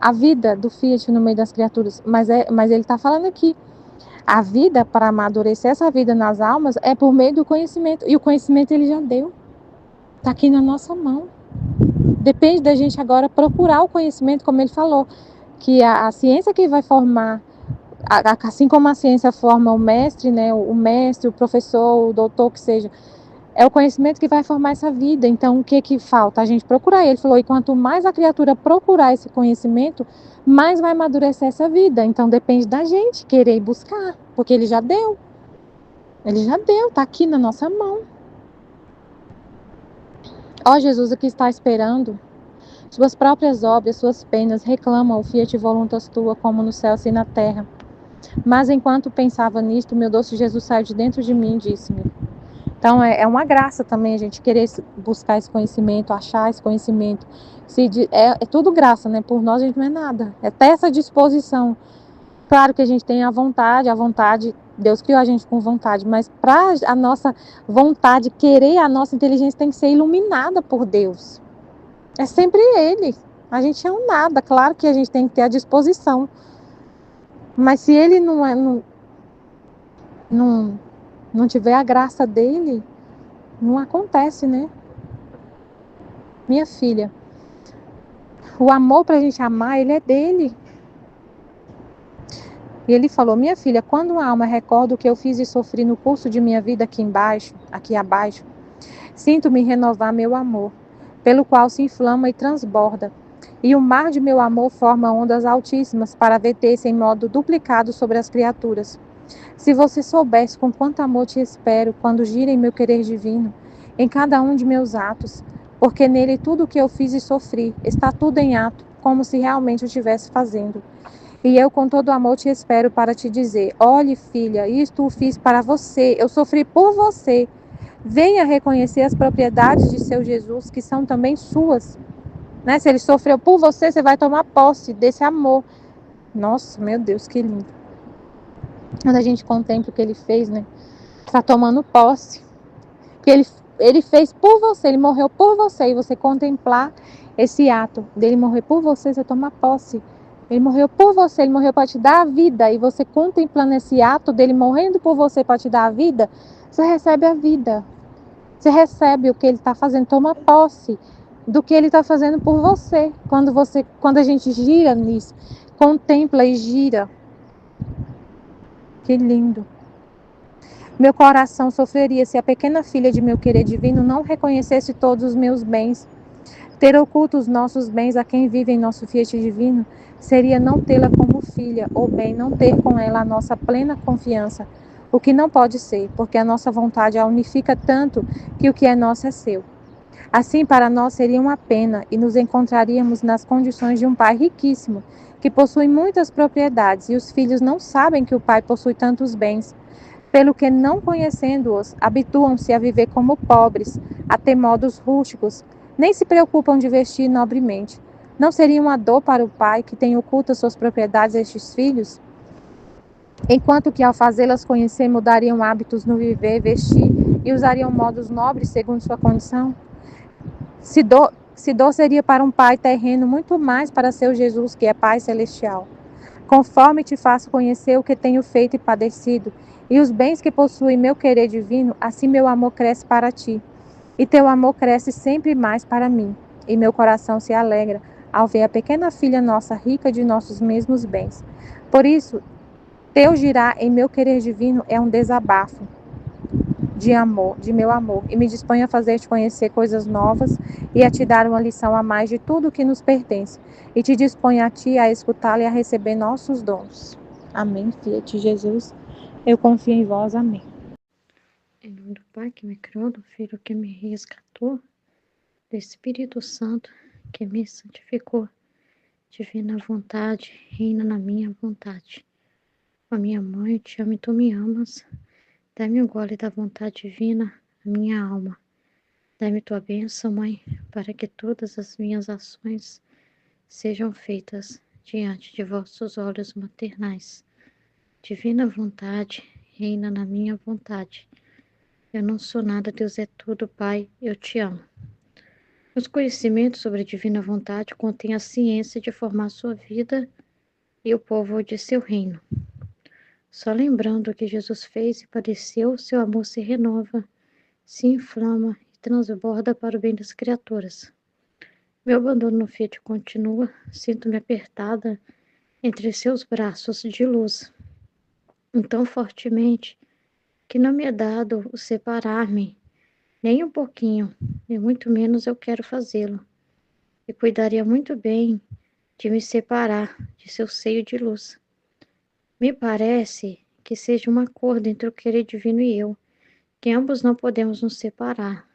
a vida do Fiat no meio das criaturas. Mas ele está falando aqui, a vida, para amadurecer essa vida nas almas, é por meio do conhecimento. E o conhecimento ele já deu. Está aqui na nossa mão. Depende da gente agora procurar o conhecimento, como ele falou, que a ciência que vai formar, assim como a ciência forma o mestre, né, o mestre, o professor, o doutor, que seja, é o conhecimento que vai formar essa vida. Então, o que falta? A gente procurar. Ele falou, e quanto mais a criatura procurar esse conhecimento, mais vai amadurecer essa vida. Então, depende da gente querer ir buscar, porque ele já deu. Ele já deu, está aqui na nossa mão. Ó Jesus, o que está esperando? Suas próprias obras, suas penas, reclamam o Fiat voluntas tua, como no céu assim na terra. Mas enquanto pensava nisto, meu doce Jesus saiu de dentro de mim e disse-me. Então, é uma graça também a gente querer buscar esse conhecimento, achar esse conhecimento. É tudo graça, né? Por nós a gente não é nada. É até essa disposição. Claro que a gente tem a vontade, Deus criou a gente com vontade, mas para a nossa vontade, querer, a nossa inteligência tem que ser iluminada por Deus. É sempre Ele. A gente é um nada. Claro que a gente tem que ter a disposição. Mas se Ele não tiver a graça dele, não acontece, né? Minha filha, o amor para a gente amar, ele é dele. E ele falou, minha filha, quando uma alma recorda o que eu fiz e sofri no curso de minha vida aqui abaixo, sinto-me renovar meu amor, pelo qual se inflama e transborda. E o mar de meu amor forma ondas altíssimas para verter-se em modo duplicado sobre as criaturas. Se você soubesse com quanto amor te espero quando gira em meu querer divino, em cada um de meus atos, porque nele tudo o que eu fiz e sofri está tudo em ato, como se realmente o estivesse fazendo. E eu com todo amor te espero para te dizer, olhe filha, isto o fiz para você, eu sofri por você. Venha reconhecer as propriedades de seu Jesus, que são também suas. Né? Se ele sofreu por você, você vai tomar posse desse amor. Nossa, meu Deus, que lindo. Quando a gente contempla o que ele fez, né? Está tomando posse. Que ele fez por você, ele morreu por você. E você contemplar esse ato dele morrer por você, você toma posse. Ele morreu por você, ele morreu para te dar a vida. E você contemplando esse ato dele morrendo por você para te dar a vida, você recebe a vida. Você recebe o que ele está fazendo, toma posse do que ele está fazendo por você. Quando a gente gira nisso, contempla e gira. Que lindo. Meu coração sofreria se a pequena filha de meu querer divino não reconhecesse todos os meus bens. Ter oculto os nossos bens a quem vive em nosso Fiat divino seria não tê-la como filha, ou bem não ter com ela a nossa plena confiança, o que não pode ser, porque a nossa vontade a unifica tanto que o que é nosso é seu. Assim, para nós seria uma pena e nos encontraríamos nas condições de um pai riquíssimo, que possui muitas propriedades, e os filhos não sabem que o pai possui tantos bens, pelo que, não conhecendo-os, habituam-se a viver como pobres, a ter modos rústicos, nem se preocupam de vestir nobremente. Não seria uma dor para o pai que tem ocultas suas propriedades a estes filhos? Enquanto que, ao fazê-las conhecer, mudariam hábitos no viver, vestir e usariam modos nobres segundo sua condição? Se dor seria para um Pai terreno, muito mais para seu Jesus, que é Pai celestial. Conforme te faço conhecer o que tenho feito e padecido, e os bens que possui meu querer divino, assim meu amor cresce para ti. E teu amor cresce sempre mais para mim, e meu coração se alegra ao ver a pequena filha nossa rica de nossos mesmos bens. Por isso, teu girar em meu querer divino é um desabafo de amor, de meu amor, e me disponho a fazer-te conhecer coisas novas e a te dar uma lição a mais de tudo o que nos pertence, e te disponho a ti a escutá-la e a receber nossos dons. Amém, filha de Jesus. Eu confio em vós. Amém. Em nome do Pai que me criou, do Filho que me resgatou, do Espírito Santo que me santificou. Divina vontade, reina na minha vontade. Ó minha mãe, eu te amo e tu me amas. Dá-me um gole da vontade divina, a minha alma. Dá-me tua bênção, Mãe, para que todas as minhas ações sejam feitas diante de vossos olhos maternais. Divina vontade, reina na minha vontade. Eu não sou nada, Deus é tudo, Pai, eu te amo. Os conhecimentos sobre a divina vontade contêm a ciência de formar sua vida e o povo de seu reino. Só lembrando o que Jesus fez e padeceu, seu amor se renova, se inflama e transborda para o bem das criaturas. Meu abandono no Fiat continua, sinto-me apertada entre seus braços de luz, tão fortemente que não me é dado o separar-me, nem um pouquinho, e muito menos eu quero fazê-lo, e cuidaria muito bem de me separar de seu seio de luz. Me parece que seja um acordo entre o querer divino e eu, que ambos não podemos nos separar.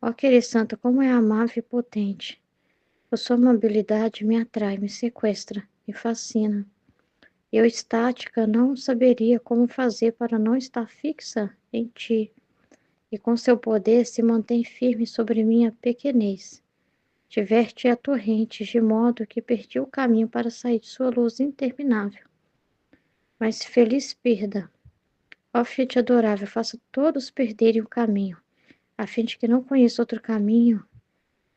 Ó querer santo, como é amável e potente! A sua amabilidade me atrai, me sequestra, me fascina. Eu, estática, não saberia como fazer para não estar fixa em ti, e com seu poder se mantém firme sobre minha pequenez. Diverte a torrentes, de modo que perdi o caminho para sair de sua luz interminável. Mas feliz perda, ó Fiat adorável, faça todos perderem o caminho, a fim de que não conheça outro caminho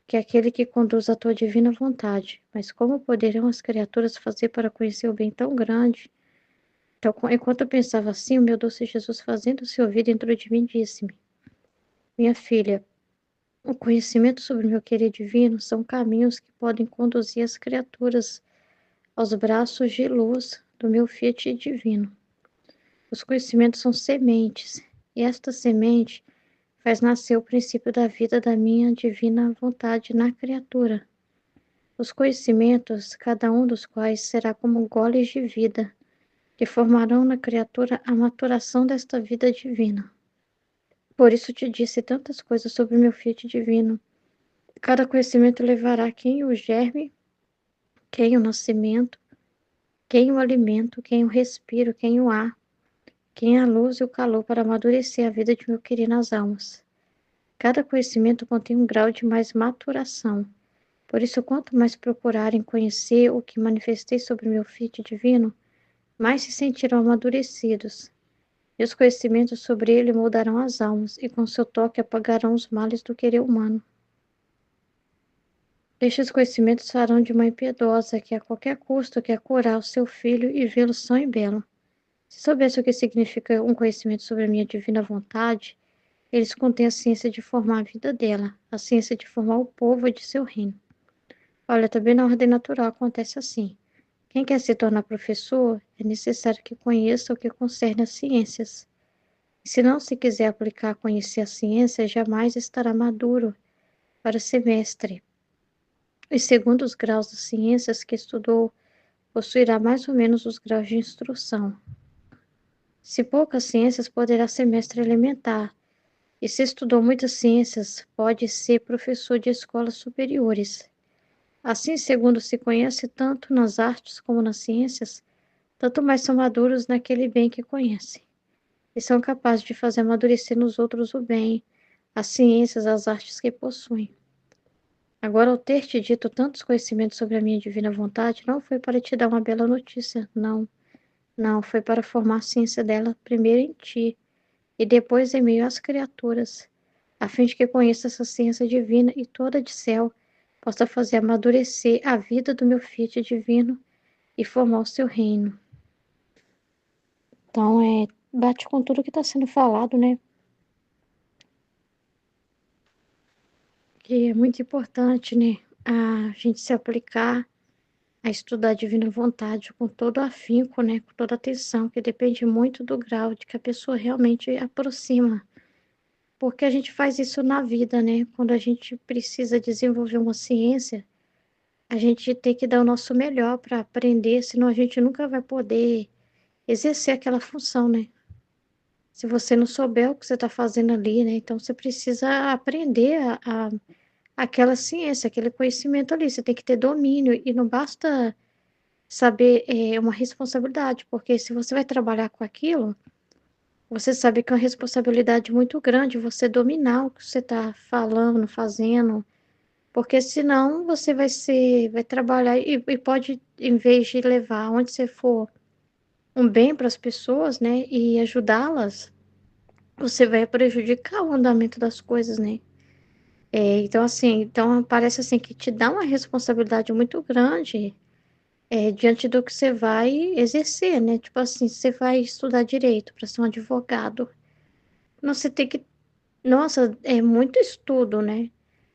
que aquele que conduz à tua divina vontade. Mas como poderão as criaturas fazer para conhecer o bem tão grande? Então, enquanto eu pensava assim, o meu doce Jesus, fazendo-se ouvir dentro de mim, disse-me: minha filha, o conhecimento sobre o meu querer divino são caminhos que podem conduzir as criaturas aos braços de luz do meu Fiat divino. Os conhecimentos são sementes, e esta semente faz nascer o princípio da vida da minha divina vontade na criatura. Os conhecimentos, cada um dos quais será como goles de vida, que formarão na criatura a maturação desta vida divina. Por isso te disse tantas coisas sobre o meu Fiat divino. Cada conhecimento levará quem o germe, quem o nascimento, quem o alimento, quem o respiro, quem o ar, quem a luz e o calor para amadurecer a vida de meu querido nas almas. Cada conhecimento contém um grau de mais maturação. Por isso, quanto mais procurarem conhecer o que manifestei sobre meu Fiat divino, mais se sentirão amadurecidos. E os conhecimentos sobre ele moldarão as almas, e com seu toque apagarão os males do querer humano. Estes conhecimentos farão de mãe piedosa, que a qualquer custo quer curar o seu filho e vê-lo são e belo. Se soubesse o que significa um conhecimento sobre a minha divina vontade, eles contêm a ciência de formar a vida dela, a ciência de formar o povo de seu reino. Olha, também na ordem natural acontece assim. Quem quer se tornar professor, é necessário que conheça o que concerne às ciências. E se não se quiser aplicar a conhecer a ciência, jamais estará maduro para ser mestre. E segundo os graus das ciências que estudou, possuirá mais ou menos os graus de instrução. Se poucas ciências, poderá ser mestre elementar, e se estudou muitas ciências, pode ser professor de escolas superiores. Assim, segundo se conhece tanto nas artes como nas ciências, tanto mais são maduros naquele bem que conhecem, e são capazes de fazer amadurecer nos outros o bem, as ciências, as artes que possuem. Agora, ao ter te dito tantos conhecimentos sobre a minha divina vontade, não foi para te dar uma bela notícia, não. Não, foi para formar a ciência dela primeiro em ti, e depois em meio às criaturas, a fim de que conheça essa ciência divina e toda de céu, possa fazer amadurecer a vida do meu Fiat divino e formar o seu reino. Então, bate com tudo que está sendo falado, né? Que é muito importante, né? A gente se aplicar a estudar a divina vontade com todo afinco, né? Com toda atenção, que depende muito do grau de que a pessoa realmente aproxima. Porque a gente faz isso na vida, né? Quando a gente precisa desenvolver uma ciência, a gente tem que dar o nosso melhor para aprender, senão a gente nunca vai poder exercer aquela função, né? Se você não souber o que você está fazendo ali, né? Então você precisa aprender aquela ciência, aquele conhecimento ali. Você tem que ter domínio e não basta saber, é uma responsabilidade, porque se você vai trabalhar com aquilo, você sabe que é uma responsabilidade muito grande você dominar o que você está falando, fazendo, porque senão você vai trabalhar e pode, em vez de levar onde você for um bem para as pessoas, né, e ajudá-las, você vai prejudicar o andamento das coisas, né? Então, assim, então parece assim que te dá uma responsabilidade muito grande diante do que você vai exercer, né? Tipo assim, você vai estudar direito para ser um advogado. Você tem que. Nossa, é muito estudo, né?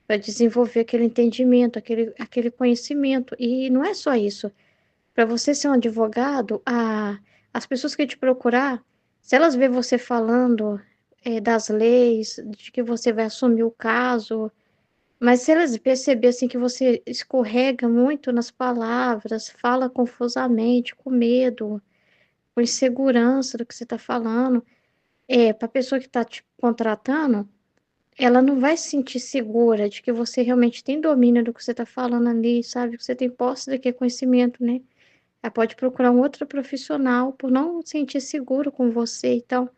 Para desenvolver aquele entendimento, aquele conhecimento. E não é só isso. Para você ser um advogado, as pessoas que te procurar, se elas ver você falando das leis, de que você vai assumir o caso, mas se elas perceberem assim, que você escorrega muito nas palavras, fala confusamente, com medo, com insegurança do que você está falando, para a pessoa que está te contratando, ela não vai se sentir segura de que você realmente tem domínio do que você está falando ali, sabe? Que você tem posse daquele conhecimento, né? Ela pode procurar um outro profissional por não se sentir seguro com você. Então,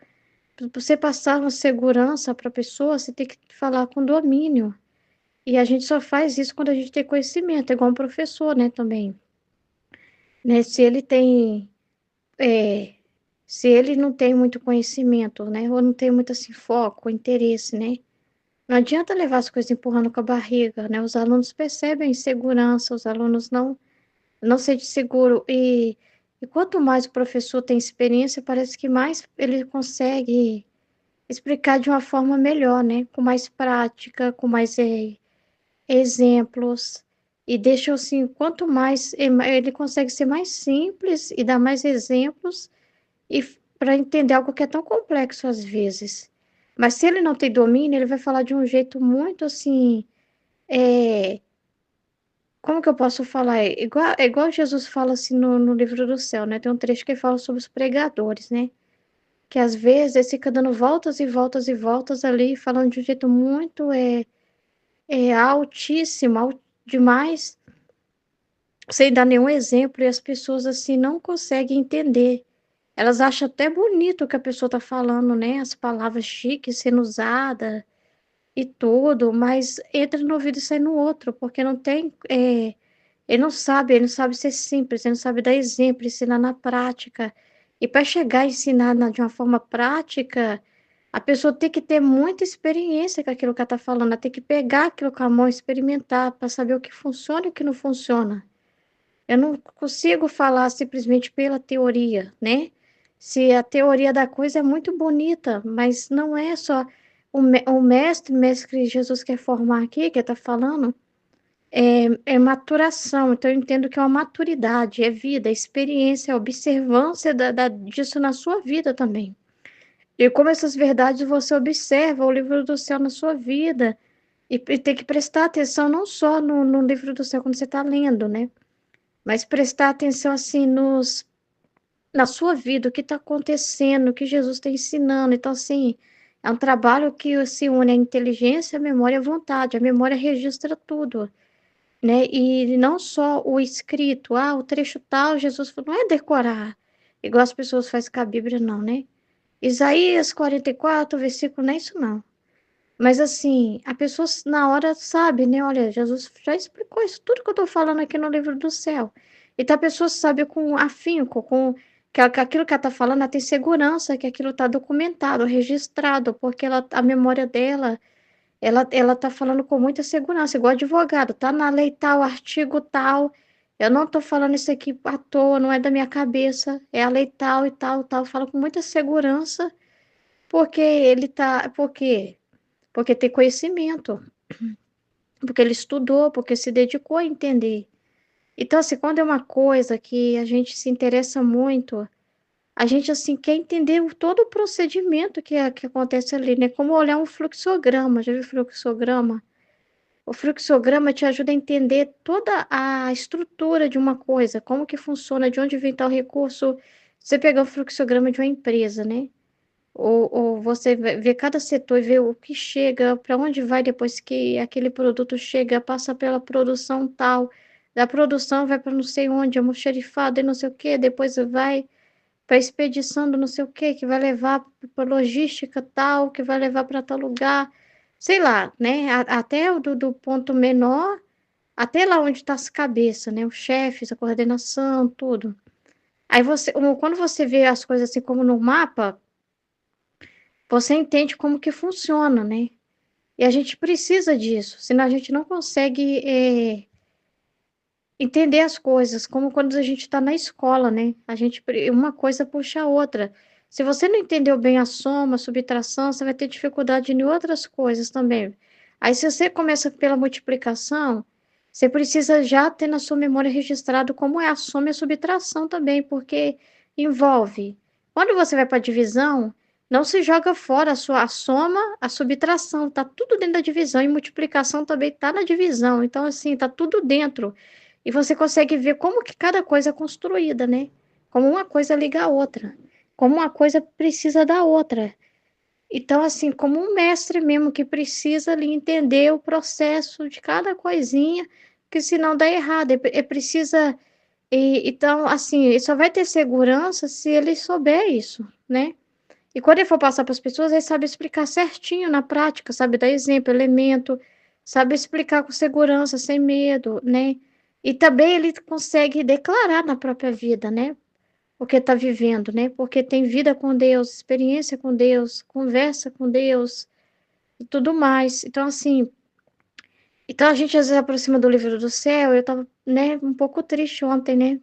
para você passar uma segurança para a pessoa, você tem que falar com domínio. E a gente só faz isso quando a gente tem conhecimento, é igual um professor, né, também. Né? É, se ele não tem muito conhecimento, né, ou não tem muito assim foco, interesse, né, não adianta levar as coisas empurrando com a barriga, né, os alunos percebem a insegurança, os alunos não sentem seguro, e quanto mais o professor tem experiência, parece que mais ele consegue explicar de uma forma melhor, né, com mais prática, com mais exemplos, e deixa assim, quanto mais ele consegue ser mais simples e dar mais exemplos e para entender algo que é tão complexo às vezes. Mas se ele não tem domínio, ele vai falar de um jeito muito assim, como que eu posso falar? É igual Jesus fala assim no livro do céu, né? Tem um trecho que fala sobre os pregadores, né? Que às vezes eles ficam dando voltas e voltas e voltas ali, falando de um jeito muito altíssimo, demais, sem dar nenhum exemplo, e as pessoas assim não conseguem entender. Elas acham até bonito o que a pessoa está falando, né? As palavras chiques sendo usadas e tudo, mas entra no ouvido e sai no outro, porque não tem. Ele não sabe ser simples, ele não sabe dar exemplo, ensinar na prática. E para chegar a ensinar de uma forma prática, a pessoa tem que ter muita experiência com aquilo que ela está falando, ela tem que pegar aquilo com a mão, experimentar, para saber o que funciona e o que não funciona. Eu não consigo falar simplesmente pela teoria, né? Se a teoria da coisa é muito bonita, mas não é só o mestre que Jesus quer formar aqui, que está falando, é maturação. Então, eu entendo que é uma maturidade, é vida, é experiência, é observância disso na sua vida também. E como essas verdades você observa o livro do céu na sua vida, e tem que prestar atenção não só no livro do céu quando você está lendo, né? Mas prestar atenção assim na sua vida, o que está acontecendo, o que Jesus está ensinando. Então, assim, é um trabalho que se une a inteligência, a memória e a vontade. A memória registra tudo, né? E não só o escrito, o trecho tal, Jesus falou, não é decorar, igual as pessoas fazem com a Bíblia, não, né? Isaías 44, versículo, não é isso, não. Mas assim, a pessoa na hora sabe, né? Olha, Jesus já explicou isso, tudo que eu tô falando aqui no livro do céu. Então a pessoa sabe com afinco, com que aquilo que ela tá falando, ela tem segurança que aquilo tá documentado, registrado, porque a memória dela ela tá falando com muita segurança, igual advogado, tá na lei tal, artigo tal. Eu não tô falando isso aqui à toa, não é da minha cabeça, é a lei tal e tal, tal. Fala com muita segurança, porque ele tá, por quê? Porque tem conhecimento, porque ele estudou, porque se dedicou a entender. Então, assim, quando é uma coisa que a gente se interessa muito, a gente, assim, quer entender todo o procedimento que acontece ali, né? Como olhar um fluxograma, já viu fluxograma? O fluxograma te ajuda a entender toda a estrutura de uma coisa, como que funciona, de onde vem tal recurso. Você pegar o fluxograma de uma empresa, né? Ou você vê cada setor e vê o que chega, para onde vai depois que aquele produto chega, passa pela produção tal, da produção vai para não sei onde, almoxarifado e não sei o que, depois vai para expedição do não sei o que vai levar para logística tal, que vai levar para tal lugar, sei lá, né? Até o do ponto menor, até lá onde está as cabeças, né? Os chefes, a coordenação, tudo. Aí você, quando você vê as coisas assim como no mapa, você entende como que funciona, né? E a gente precisa disso, senão a gente não consegue entender as coisas, como quando a gente está na escola, né? Uma coisa puxa a outra. Se você não entendeu bem a soma, a subtração, você vai ter dificuldade em outras coisas também. Aí, se você começa pela multiplicação, você precisa já ter na sua memória registrado como é a soma e a subtração também, porque envolve. Quando você vai para a divisão, não se joga fora a soma, a subtração, tá tudo dentro da divisão, e multiplicação também tá na divisão. Então, assim, tá tudo dentro. E você consegue ver como que cada coisa é construída, né? Como uma coisa liga a outra, como uma coisa precisa da outra. Então, assim, como um mestre mesmo que precisa ali entender o processo de cada coisinha, que senão dá errado. Precisa. Então, assim, ele só vai ter segurança se ele souber isso, né? E quando ele for passar para as pessoas, ele sabe explicar certinho na prática, sabe dar exemplo, elemento, sabe explicar com segurança, sem medo, né? E também ele consegue declarar na própria vida, né? O que está vivendo, né? Porque tem vida com Deus, experiência com Deus, conversa com Deus e tudo mais. Então, assim, então a gente às vezes aproxima do livro do céu. Eu estava, né, um pouco triste ontem, né?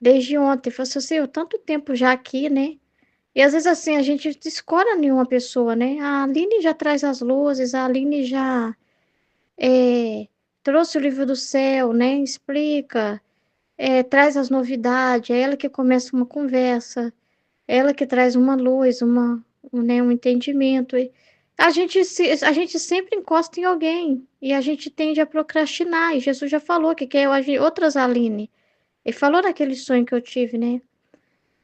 Desde ontem. Falei assim, eu tanto tempo já aqui, né? E às vezes assim, a gente escolhe nenhuma pessoa, né? A Aline já traz as luzes, a Aline já trouxe o livro do céu, né? Explica, traz as novidades, é ela que começa uma conversa, é ela que traz uma luz, né, um entendimento. E a gente sempre encosta em alguém e a gente tende a procrastinar. E Jesus já falou que quer outras Aline. Ele falou naquele sonho que eu tive, né?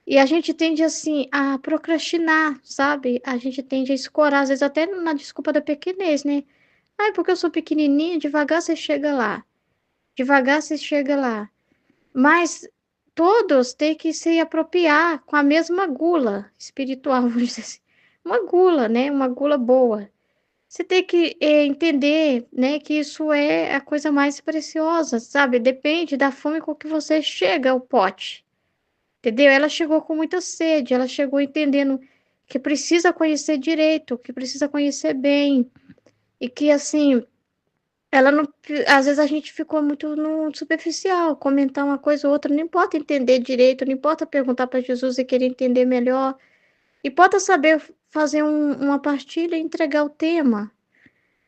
E a gente tende, assim, a procrastinar, sabe? A gente tende a escorar, às vezes até na desculpa da pequenez, né? Ai, porque eu sou pequenininha, devagar você chega lá. Devagar você chega lá. Mas todos têm que se apropriar com a mesma gula espiritual, vamos dizer assim. Uma gula, né? Uma gula boa. Você tem que entender, né, que isso é a coisa mais preciosa, sabe? Depende da fome com que você chega ao pote. Entendeu? Ela chegou com muita sede, ela chegou entendendo que precisa conhecer direito, que precisa conhecer bem, e que assim, ela não, às vezes a gente ficou muito no superficial, comentar uma coisa ou outra, não importa entender direito, não importa perguntar para Jesus e querer entender melhor, importa saber fazer uma partilha e entregar o tema.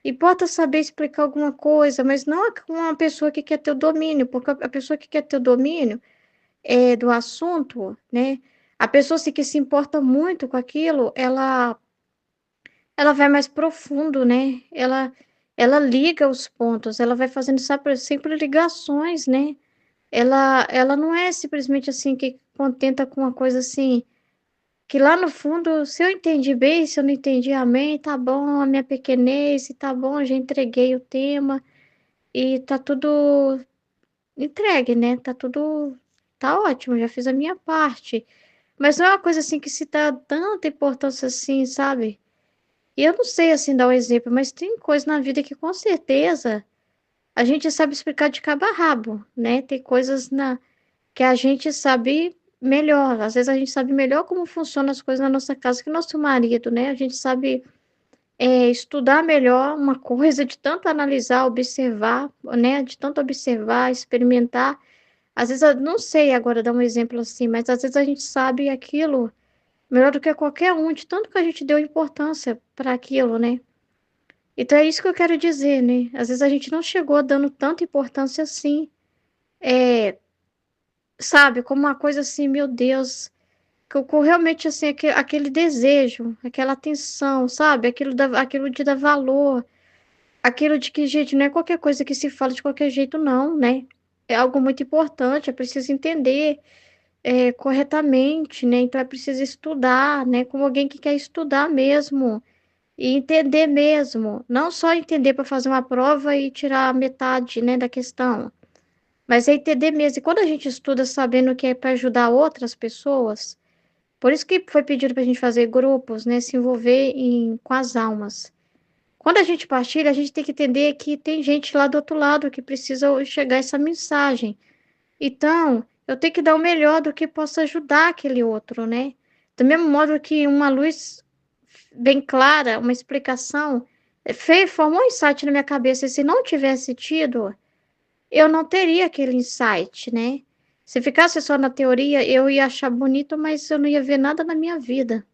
Importa saber explicar alguma coisa, mas não com uma pessoa que quer ter o domínio, porque a pessoa que quer ter o domínio do assunto, né? A pessoa que se importa muito com aquilo, ela vai mais profundo, né? Ela liga os pontos, ela vai fazendo sempre ligações, né? Ela não é simplesmente assim que contenta com uma coisa assim, que lá no fundo, se eu entendi bem, se eu não entendi, amém, tá bom, a minha pequenez, tá bom, já entreguei o tema e tá tudo entregue, né? Tá ótimo, já fiz a minha parte. Mas não é uma coisa assim que se dá tanta importância assim, sabe? E eu não sei assim dar um exemplo, mas tem coisas na vida que com certeza a gente sabe explicar de cabo a rabo, né? Tem coisas que a gente sabe melhor. Às vezes a gente sabe melhor como funcionam as coisas na nossa casa que nosso marido, né? A gente sabe estudar melhor uma coisa, de tanto analisar, observar, né? De tanto observar, experimentar. Às vezes, eu não sei agora dar um exemplo assim, mas às vezes a gente sabe aquilo melhor do que qualquer um, de tanto que a gente deu importância para aquilo, né? Então é isso que eu quero dizer, né? Às vezes a gente não chegou dando tanta importância assim, é, sabe? Como uma coisa assim, meu Deus, que realmente assim, aquele desejo, aquela atenção, sabe? Aquilo de dar valor, aquilo de que, gente, não é qualquer coisa que se fala de qualquer jeito, não, né? É algo muito importante, é preciso entender corretamente, né? Então é preciso estudar, né? Como alguém que quer estudar mesmo e entender mesmo, não só entender para fazer uma prova e tirar metade, né, da questão, mas é entender mesmo. E quando a gente estuda sabendo que é para ajudar outras pessoas, por isso que foi pedido para a gente fazer grupos, né, se envolver com as almas. Quando a gente partilha, a gente tem que entender que tem gente lá do outro lado que precisa chegar essa mensagem. Então, eu tenho que dar o melhor do que possa ajudar aquele outro, né? Do mesmo modo que uma luz bem clara, uma explicação, formou um insight na minha cabeça. E se não tivesse tido, eu não teria aquele insight, né? Se ficasse só na teoria, eu ia achar bonito, mas eu não ia ver nada na minha vida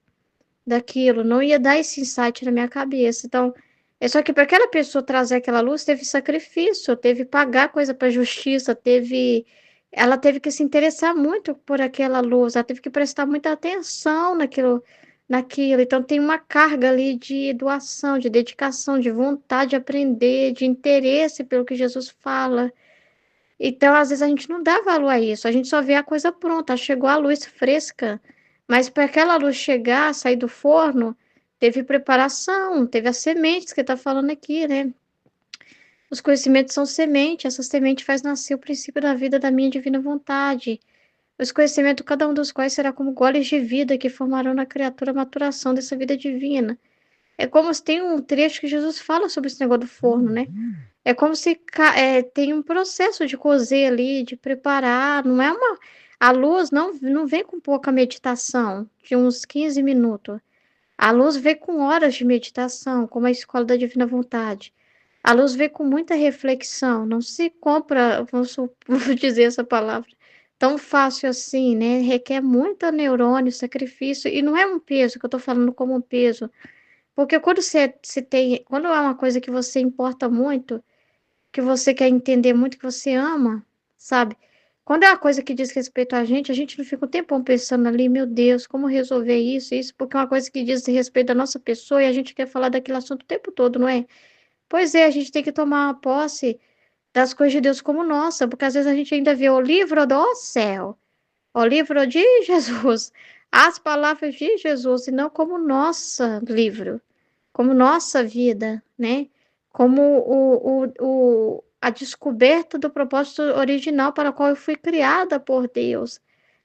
daquilo, não ia dar esse insight na minha cabeça. Então, é só que para aquela pessoa trazer aquela luz, teve sacrifício, teve pagar coisa para a justiça, ela teve que se interessar muito por aquela luz, ela teve que prestar muita atenção naquilo. Então, tem uma carga ali de doação, de dedicação, de vontade de aprender, de interesse pelo que Jesus fala. Então, às vezes, a gente não dá valor a isso, a gente só vê a coisa pronta, chegou a luz fresca, mas para aquela luz chegar, sair do forno, teve preparação, teve as sementes que está falando aqui, né? Os conhecimentos são semente, essa semente faz nascer o princípio da vida da minha divina vontade. Os conhecimentos, cada um dos quais será como goles de vida que formarão na criatura a maturação dessa vida divina. É como se tem um trecho que Jesus fala sobre esse negócio do forno, né? É como se tem um processo de cozer ali, de preparar, não é uma. A luz não vem com pouca meditação, de uns 15 minutos. A luz vem com horas de meditação, como a escola da Divina Vontade. A luz vem com muita reflexão, não se compra, vou dizer essa palavra, tão fácil assim, né? Requer muito neurônio, sacrifício, e não é um peso, que eu estou falando como um peso, porque quando quando é uma coisa que você importa muito, que você quer entender muito, que você ama, sabe? Quando é uma coisa que diz respeito a gente não fica um tempão pensando ali, meu Deus, como resolver isso, porque é uma coisa que diz respeito à nossa pessoa e a gente quer falar daquele assunto o tempo todo, não é? Pois é, a gente tem que tomar posse das coisas de Deus como nossa, porque às vezes a gente ainda vê o livro do céu, o livro de Jesus, as palavras de Jesus, e não como nossa livro, como nossa vida, né? Como a descoberta do propósito original para o qual eu fui criada por Deus.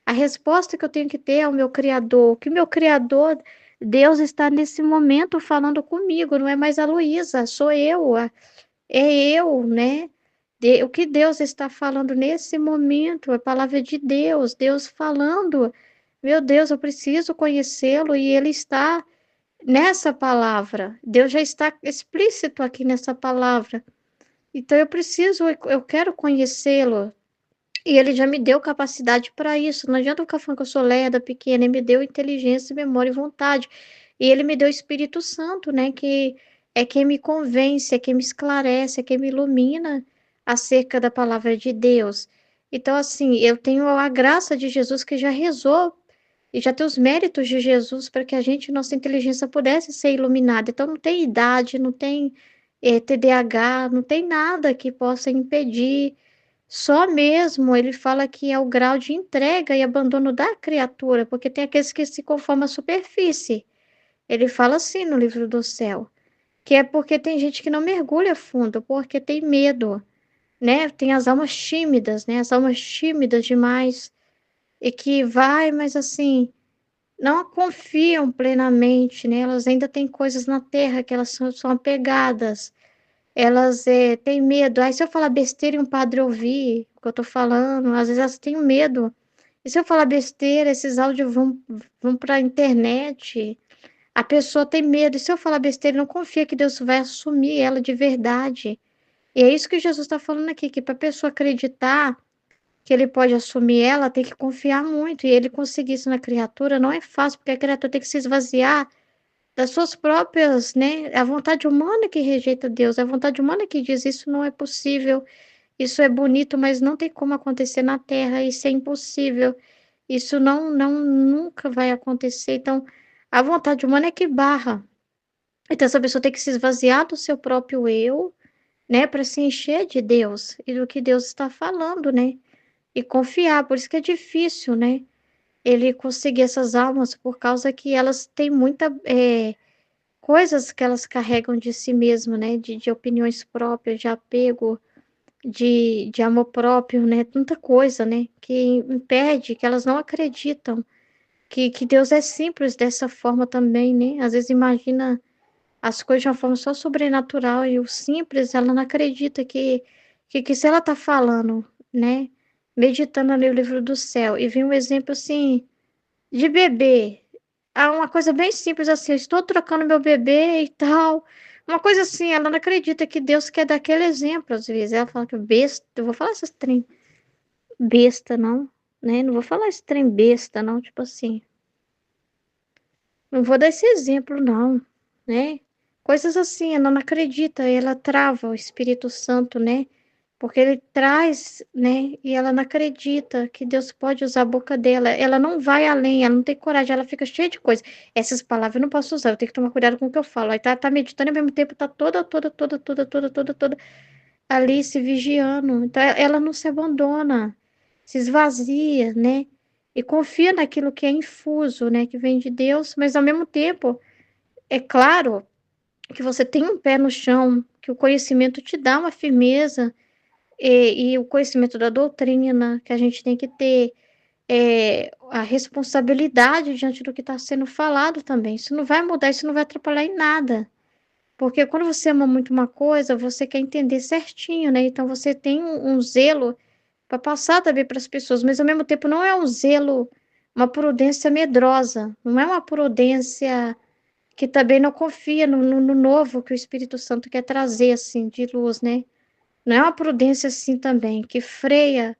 A resposta que eu tenho que ter ao meu Criador, que o meu Criador, Deus está nesse momento falando comigo, não é mais a Luísa, sou eu, é eu, né? O que Deus está falando nesse momento, a palavra de Deus, Deus falando. Meu Deus, eu preciso conhecê-lo e ele está nessa palavra. Deus já está explícito aqui nessa palavra. Então eu quero conhecê-lo. E ele já me deu capacidade para isso. Não adianta ficar falando que eu sou lerda, pequena. Ele me deu inteligência, memória e vontade. E ele me deu o Espírito Santo, né? Que é quem me convence, é quem me esclarece, é quem me ilumina acerca da palavra de Deus. Então, assim, eu tenho a graça de Jesus que já rezou e já tem os méritos de Jesus para que a gente, nossa inteligência pudesse ser iluminada. Então, não tem idade, não tem TDAH, não tem nada que possa impedir. Só mesmo ele fala que é o grau de entrega e abandono da criatura, porque tem aqueles que se conformam à superfície. Ele fala assim no livro do céu, que é porque tem gente que não mergulha fundo, porque tem medo, né? Tem as almas tímidas, né? As almas tímidas demais, e que vai, mas assim, não confiam plenamente, né? Elas ainda têm coisas na terra que elas são apegadas, elas têm medo. Aí se eu falar besteira e um padre ouvir o que eu tô falando, às vezes elas têm medo. E se eu falar besteira, esses áudios vão para a internet, A pessoa tem medo, e se eu falar besteira, não confia que Deus vai assumir ela de verdade. E é isso que Jesus está falando aqui, que para a pessoa acreditar que ele pode assumir ela, tem que confiar muito. E ele conseguir isso na criatura não é fácil, porque a criatura tem que se esvaziar das suas próprias, né? A vontade humana que rejeita Deus, a vontade humana que diz isso não é possível, isso é bonito, mas não tem como acontecer na Terra, isso é impossível, isso nunca vai acontecer. Então, a vontade humana é que barra. Então, essa pessoa tem que se esvaziar do seu próprio eu, né, para se encher de Deus e do que Deus está falando, né? E confiar, por isso que é difícil, né? Ele conseguir essas almas, por causa que elas têm muita coisas que elas carregam de si mesmo, né? De opiniões próprias, de apego, de amor próprio, né? Tanta coisa, né? Que impede, que elas não acreditam que Deus é simples dessa forma também, né? Às vezes imagina as coisas de uma forma só sobrenatural e o simples, ela não acredita que se ela tá falando, né? Meditando ali o livro do céu e vem um exemplo assim de bebê. Ah, uma coisa bem simples assim, eu estou trocando meu bebê e tal. Uma coisa assim, ela não acredita que Deus quer dar aquele exemplo às vezes. Ela fala que é besta, eu vou falar essas trem besta, não, né? Não vou falar esse trem besta, não, tipo assim. Não vou dar esse exemplo, não, né? Coisas assim, ela não acredita, ela trava o Espírito Santo, né? Porque ele traz, né? E ela não acredita que Deus pode usar a boca dela. Ela não vai além, ela não tem coragem, ela fica cheia de coisa. Essas palavras eu não posso usar, eu tenho que tomar cuidado com o que eu falo. Aí tá meditando e ao mesmo tempo tá toda ali se vigiando. Então ela não se abandona, se esvazia, né? E confia naquilo que é infuso, né? Que vem de Deus, mas ao mesmo tempo, é claro que você tem um pé no chão, que o conhecimento te dá uma firmeza, e o conhecimento da doutrina, que a gente tem que ter a responsabilidade diante do que está sendo falado também. Isso não vai mudar, isso não vai atrapalhar em nada. Porque quando você ama muito uma coisa, você quer entender certinho, né? Então você tem um zelo para passar também para as pessoas, mas ao mesmo tempo não é um zelo, uma prudência medrosa, não é uma prudência que também não confia no novo que o Espírito Santo quer trazer, assim, de luz, né? Não é uma prudência assim também, que freia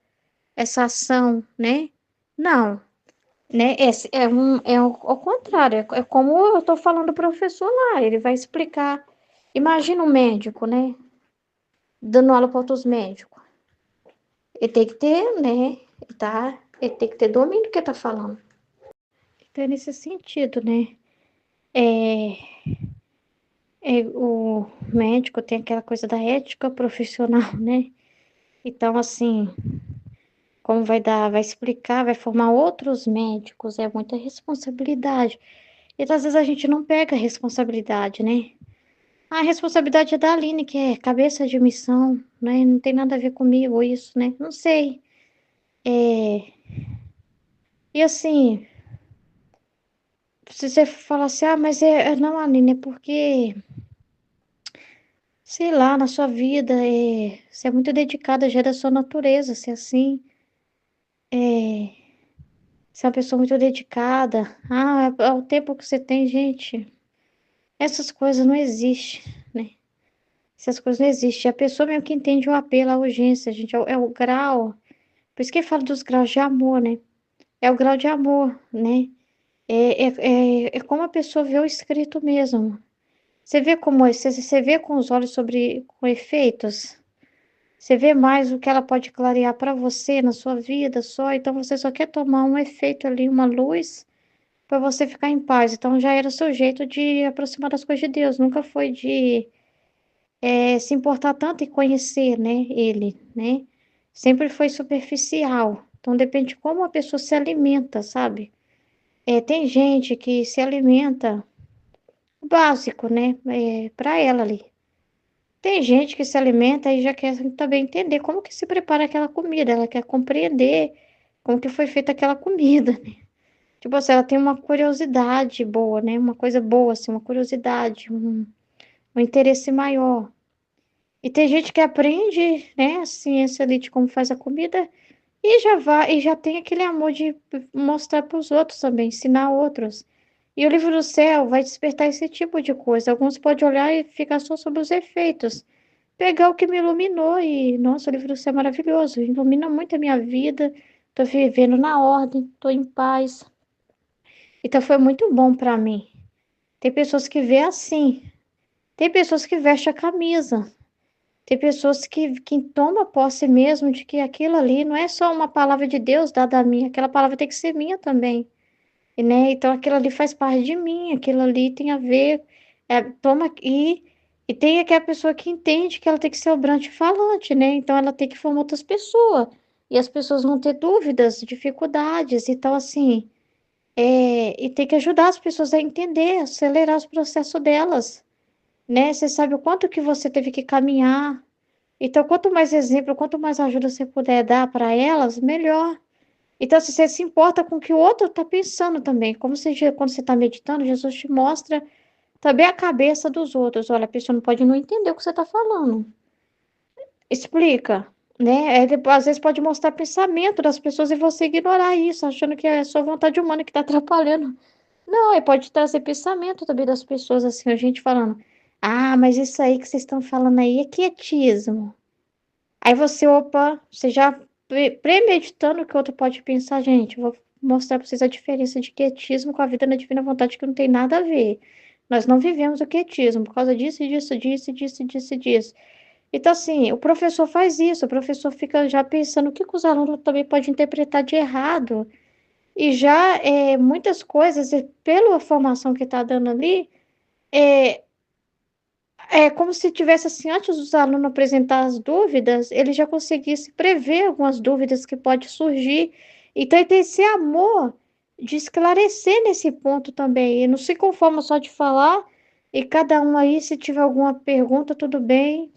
essa ação, né? Não, né? Ao contrário, é como eu estou falando do professor lá, ele vai explicar. Imagina um médico, né? Dando aula para outros médicos. Ele tem que ter, né? Ele tem que ter domínio do que está falando. Então, é nesse sentido, né? É, o médico tem aquela coisa da ética profissional, né? Então, assim, como vai explicar, vai formar outros médicos, é muita responsabilidade. E às vezes a gente não pega a responsabilidade, né? A responsabilidade é da Aline, que é cabeça de missão, né? Não tem nada a ver comigo isso, né? Não sei. E assim, se você falar assim, mas não, Aline, é porque, sei lá, na sua vida, você é muito dedicada, já é da sua natureza, ser assim, você é uma pessoa muito dedicada. É o tempo que você tem, gente, essas coisas não existem, né? Essas coisas não existem. A pessoa mesmo que entende o apelo, a urgência, gente, é o grau. Por isso que fala dos graus de amor, né? É o grau de amor, né? É como a pessoa vê o escrito mesmo. Você vê como é, você vê com os olhos com efeitos. Você vê mais o que ela pode clarear para você na sua vida só. Então você só quer tomar um efeito ali, uma luz, para você ficar em paz. Então já era o seu jeito de aproximar das coisas de Deus. Nunca foi de se importar tanto e conhecer, né, ele, né? Sempre foi superficial. Então depende de como a pessoa se alimenta, sabe? Tem gente que se alimenta o básico, né? Para ela ali. Tem gente que se alimenta e já quer também entender como que se prepara aquela comida. Ela quer compreender como que foi feita aquela comida, né? Tipo assim, ela tem uma curiosidade boa, né? Uma coisa boa, assim, uma curiosidade, um interesse maior. E tem gente que aprende, né, a ciência ali de como faz a comida e já vai, e já tem aquele amor de mostrar para os outros também, ensinar outros. E o livro do céu vai despertar esse tipo de coisa. Alguns podem olhar e ficar só sobre os efeitos. Pegar o que me iluminou e, nossa, o livro do céu é maravilhoso. Ilumina muito a minha vida. Tô vivendo na ordem, tô em paz. Então foi muito bom para mim. Tem pessoas que vê assim. Tem pessoas que vestem a camisa. Tem pessoas que tomam posse mesmo de que aquilo ali não é só uma palavra de Deus dada a mim, aquela palavra tem que ser minha também. E, né? Então aquilo ali faz parte de mim, aquilo ali tem a ver, toma e tem aquela pessoa que entende que ela tem que ser obrante e falante, né? Então ela tem que formar outras pessoas. E as pessoas vão ter dúvidas, dificuldades, então assim, e tem que ajudar as pessoas a entender, acelerar os processos delas, né? Você sabe o quanto que você teve que caminhar. Então, quanto mais exemplo, quanto mais ajuda você puder dar para elas, melhor. Então, se você se importa com o que o outro está pensando também, como você, quando você está meditando, Jesus te mostra também a cabeça dos outros. Olha, a pessoa não pode não entender o que você está falando. Explica, né? Às vezes pode mostrar pensamento das pessoas e você ignorar isso, achando que é sua vontade humana que está atrapalhando. Não, pode trazer pensamento também das pessoas, assim, a gente falando, ah, mas isso aí que vocês estão falando aí é quietismo. Aí você, opa, você já premeditando o que o outro pode pensar, gente, eu vou mostrar para vocês a diferença de quietismo com a vida na divina vontade, que não tem nada a ver. Nós não vivemos o quietismo por causa disso, disso, disso, disso, disso, disso. Então, assim, o professor faz isso, o professor fica já pensando o que os alunos também podem interpretar de errado. E já muitas coisas, pela formação que está dando ali, é, é como se tivesse assim, antes dos alunos apresentar as dúvidas, ele já conseguisse prever algumas dúvidas que pode surgir. Então, ele tem esse amor de esclarecer nesse ponto também. E não se conforma só de falar, e cada um aí, se tiver alguma pergunta, tudo bem.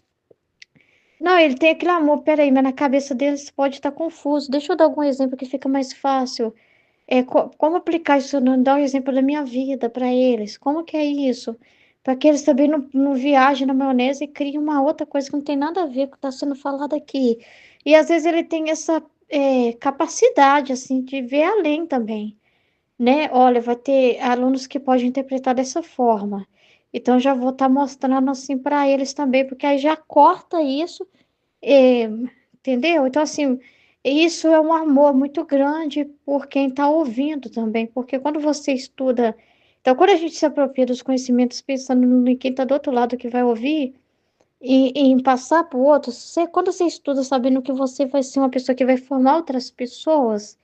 Não, ele tem aquele amor, peraí, mas na cabeça deles pode estar confuso. Deixa eu dar algum exemplo que fica mais fácil. Como aplicar isso, não dar um exemplo da minha vida para eles? Como que é isso? Para que eles também não viajem na maionese e criem uma outra coisa que não tem nada a ver com o que está sendo falado aqui. E às vezes ele tem essa capacidade, assim, de ver além também, né? Olha, vai ter alunos que podem interpretar dessa forma. Então, já vou estar mostrando assim para eles também, porque aí já corta isso, é, entendeu? Então, assim, isso é um amor muito grande por quem está ouvindo também, porque quando você estuda. Então, quando a gente se apropria dos conhecimentos pensando em quem está do outro lado que vai ouvir, e em passar para o outro, quando você estuda sabendo que você vai ser uma pessoa que vai formar outras pessoas,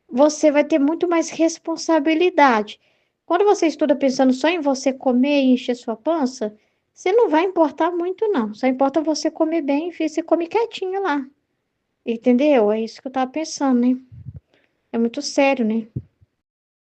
você vai ter muito mais responsabilidade. Quando você estuda pensando só em você comer e encher sua pança, você não vai importar muito, não. Só importa você comer bem e você come quietinho lá. Entendeu? É isso que eu tava pensando, né? É muito sério, né?